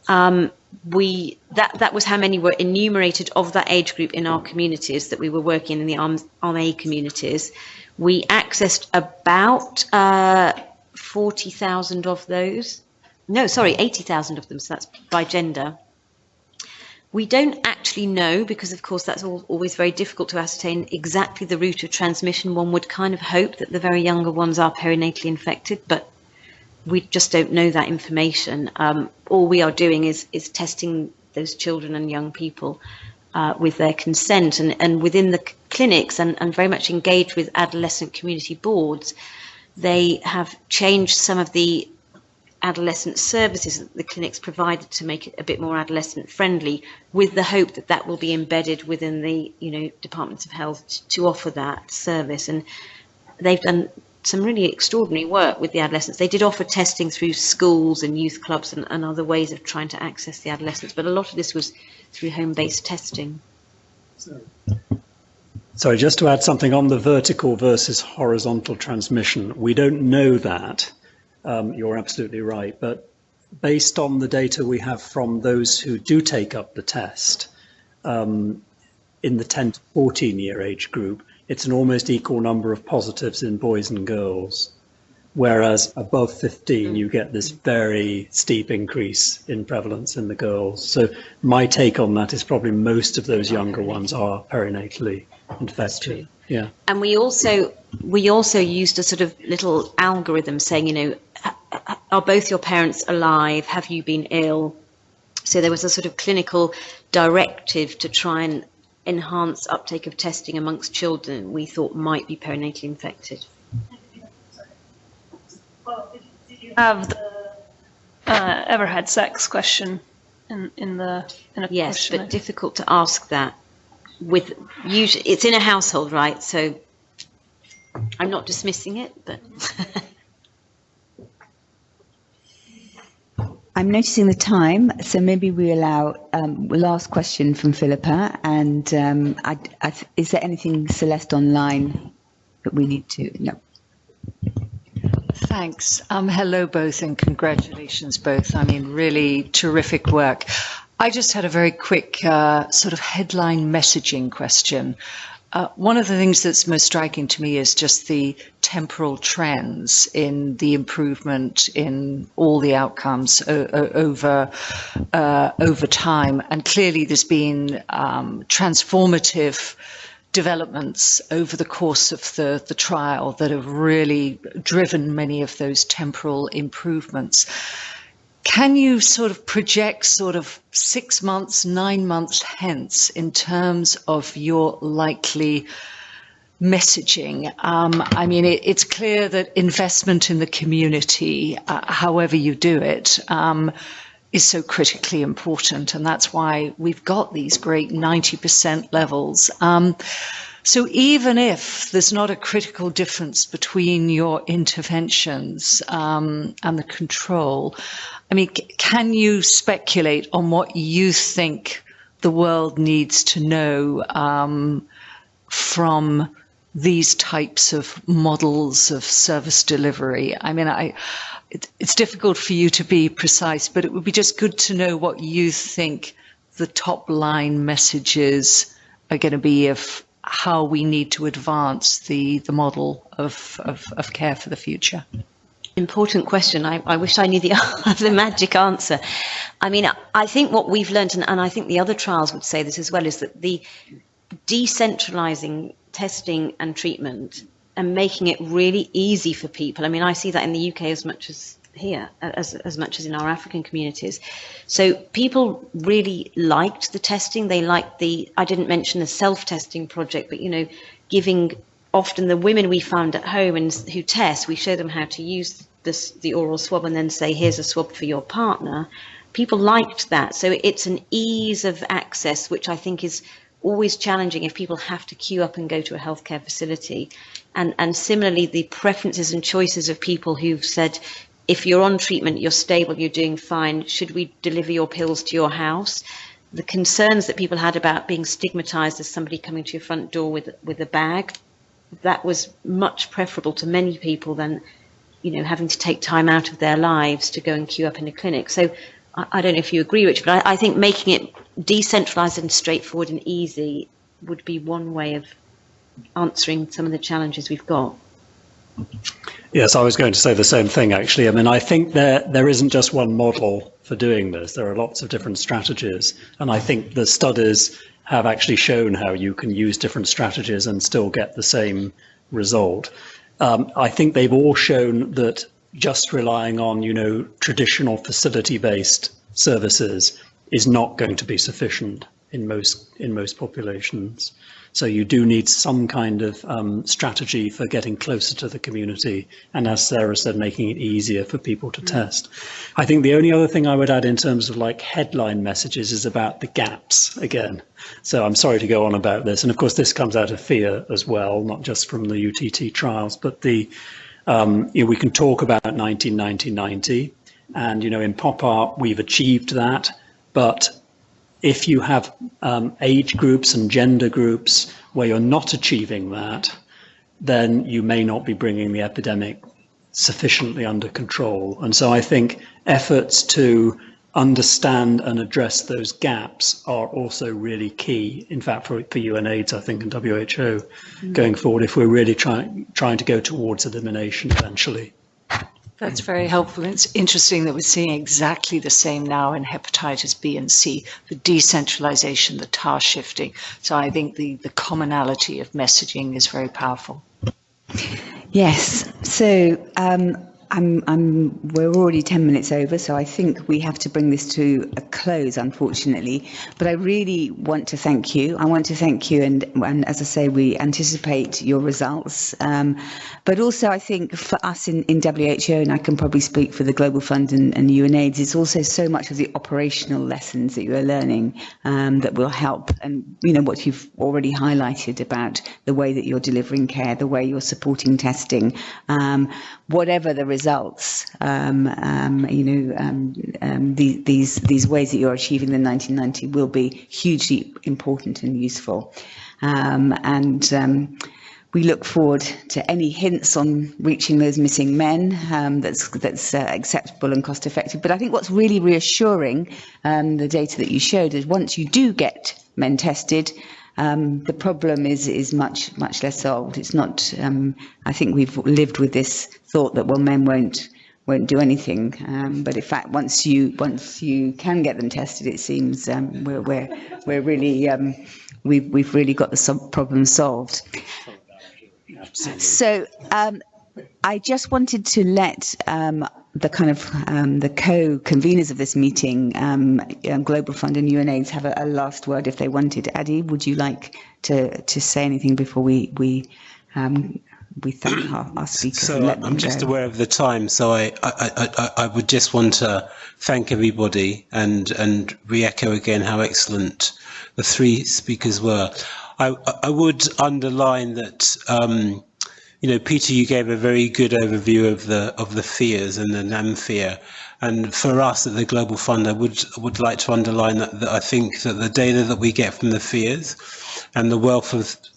That was how many were enumerated of that age group in our communities that we were working in the Arm A communities. We accessed about 40,000 of those. No, sorry, 80,000 of them, so that's by gender. We don't actually know, because of course that's always very difficult to ascertain exactly the route of transmission. One would kind of hope that the very younger ones are perinatally infected, but we just don't know that information. All we are doing is testing those children and young people with their consent, and within the clinics, and very much engaged with adolescent community boards. They have changed some of the adolescent services that the clinics provided to make it a bit more adolescent friendly, with the hope that that will be embedded within the departments of health to offer that service. And they've done some really extraordinary work with the adolescents. They did offer testing through schools and youth clubs and other ways of trying to access the adolescents, but a lot of this was through home-based testing. Sorry, just to add something on the vertical versus horizontal transmission. We don't know that. You're absolutely right, but based on the data we have from those who do take up the test, in the 10 to 14 year age group, it's an almost equal number of positives in boys and girls, whereas above 15 you get this very steep increase in prevalence in the girls. So my take on that is probably most of those younger ones are perinatally infected. Yeah. And we also used a sort of little algorithm saying, are both your parents alive? Have you been ill? So there was a sort of clinical directive to try and enhance uptake of testing amongst children we thought might be perinatally infected. Did you have the ever had sex question in a yes, question? But difficult to ask that. Usually it's in a household, right? So I'm not dismissing it, but I'm noticing the time, so maybe we allow last question from Philippa. And is there anything, Celeste, online that we need to? No. Thanks. Hello both, and congratulations both. I mean, really terrific work. I just had a very quick sort of headline messaging question. One of the things that's most striking to me is just the temporal trends in the improvement in all the outcomes over time. And clearly there's been transformative developments over the course of the trial that have really driven many of those temporal improvements. Can you sort of project sort of 6 months, 9 months hence in terms of your likely messaging? I mean, it's clear that investment in the community, however you do it, is so critically important. And that's why we've got these great 90% levels. So even if there's not a critical difference between your interventions and the control, I mean, can you speculate on what you think the world needs to know from these types of models of service delivery? I mean, it's difficult for you to be precise, but it would be just good to know what you think the top line messages are going to be of how we need to advance the model of care for the future. Important question. I wish I knew the magic answer. I mean, I think what we've learned, and I think the other trials would say this as well, is that the decentralizing testing and treatment and making it really easy for people. I mean, I see that in the UK as much as here, as much as in our African communities. So people really liked the testing. They liked I didn't mention the self-testing project, but, you know, giving often the women we found at home and who test, we show them how to use the oral swab and then say, here's a swab for your partner. People liked that. So it's an ease of access, which I think is always challenging if people have to queue up and go to a healthcare facility. And similarly, the preferences and choices of people who've said, if you're on treatment, you're stable, you're doing fine, should we deliver your pills to your house? The concerns that people had about being stigmatized as somebody coming to your front door with a bag, that was much preferable to many people than, you know, having to take time out of their lives to go and queue up in a clinic. So I don't know if you agree, Richard, but I think making it decentralized and straightforward and easy would be one way of answering some of the challenges we've got. Yes, I was going to say the same thing, actually. I mean, I think there isn't just one model for doing this. There are lots of different strategies. And I think the studies have actually shown how you can use different strategies and still get the same result. I think they've all shown that just relying on, you know, traditional facility-based services is not going to be sufficient in most populations. So you do need some kind of strategy for getting closer to the community, and as Sarah said, making it easier for people to test. I think the only other thing I would add in terms of like headline messages is about the gaps again. So I'm sorry to go on about this, and of course this comes out of FIA as well, not just from the UTT trials, but you know, we can talk about 1990, and you know, in PopART we've achieved that, but if you have age groups and gender groups where you're not achieving that, then you may not be bringing the epidemic sufficiently under control. And so I think efforts to understand and address those gaps are also really key. In fact, for UNAIDS, I think, and WHO going forward, if we're really trying to go towards elimination eventually. That's very helpful. It's interesting that we're seeing exactly the same now in hepatitis B and C, the decentralization, the task shifting. So I think the commonality of messaging is very powerful. Yes. So we're already 10 minutes over, so I think we have to bring this to a close, unfortunately. But I really want to thank you. I want to thank you, and as I say, we anticipate your results. But also, I think for us in WHO, and I can probably speak for the Global Fund and UNAIDS, it's also so much of the operational lessons that you are learning that will help. And you know what you've already highlighted about the way that you're delivering care, the way you're supporting testing, whatever the results, you know, these ways that you're achieving the 1990 will be hugely important and useful. We look forward to any hints on reaching those missing men that's acceptable and cost effective. But I think what's really reassuring, the data that you showed, is once you do get men tested, the problem is much less solved. It's not. I think we've lived with this thought that, well, men won't do anything, but in fact, once you can get them tested, it seems we're really we've really got the problem solved. So I just wanted to let the kind of the co-conveners of this meeting, Global Fund and UNAIDS, have a last word if they wanted. Adi, would you like to say anything before we thank our speakers? So and let them I'm just go? aware of the time, so I would just want to thank everybody and re-echo again how excellent the three speakers were. I would underline that Peter, you gave a very good overview of the PHIAs and the NAM-PHIA. And for us at the Global Fund, I would like to underline that I think that the data that we get from the PHIAs and the wealth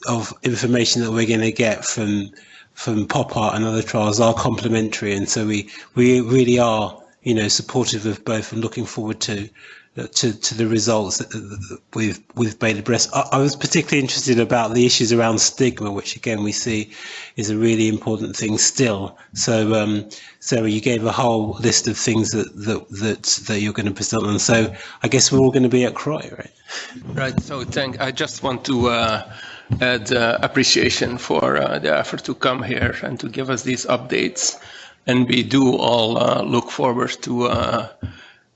of information that we're going to get from PopART and other trials are complementary. And so we really are, supportive of both and looking forward to the results with Beta Breast. I was particularly interested about the issues around stigma, which again we see is a really important thing still. So Sarah, you gave a whole list of things that you're going to present on. So I guess we're all going to be at CROI, right? Right. So I just want to add appreciation for the effort to come here and to give us these updates. And we do all look forward to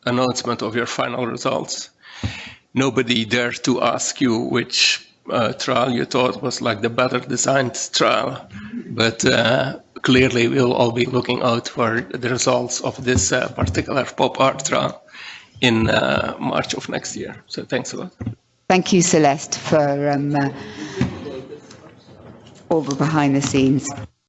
announcement of your final results. Nobody dared to ask you which trial you thought was like the better designed trial, but clearly we'll all be looking out for the results of this particular PopART trial in March of next year. So thanks a lot. Thank you, Celeste, for all the behind the scenes.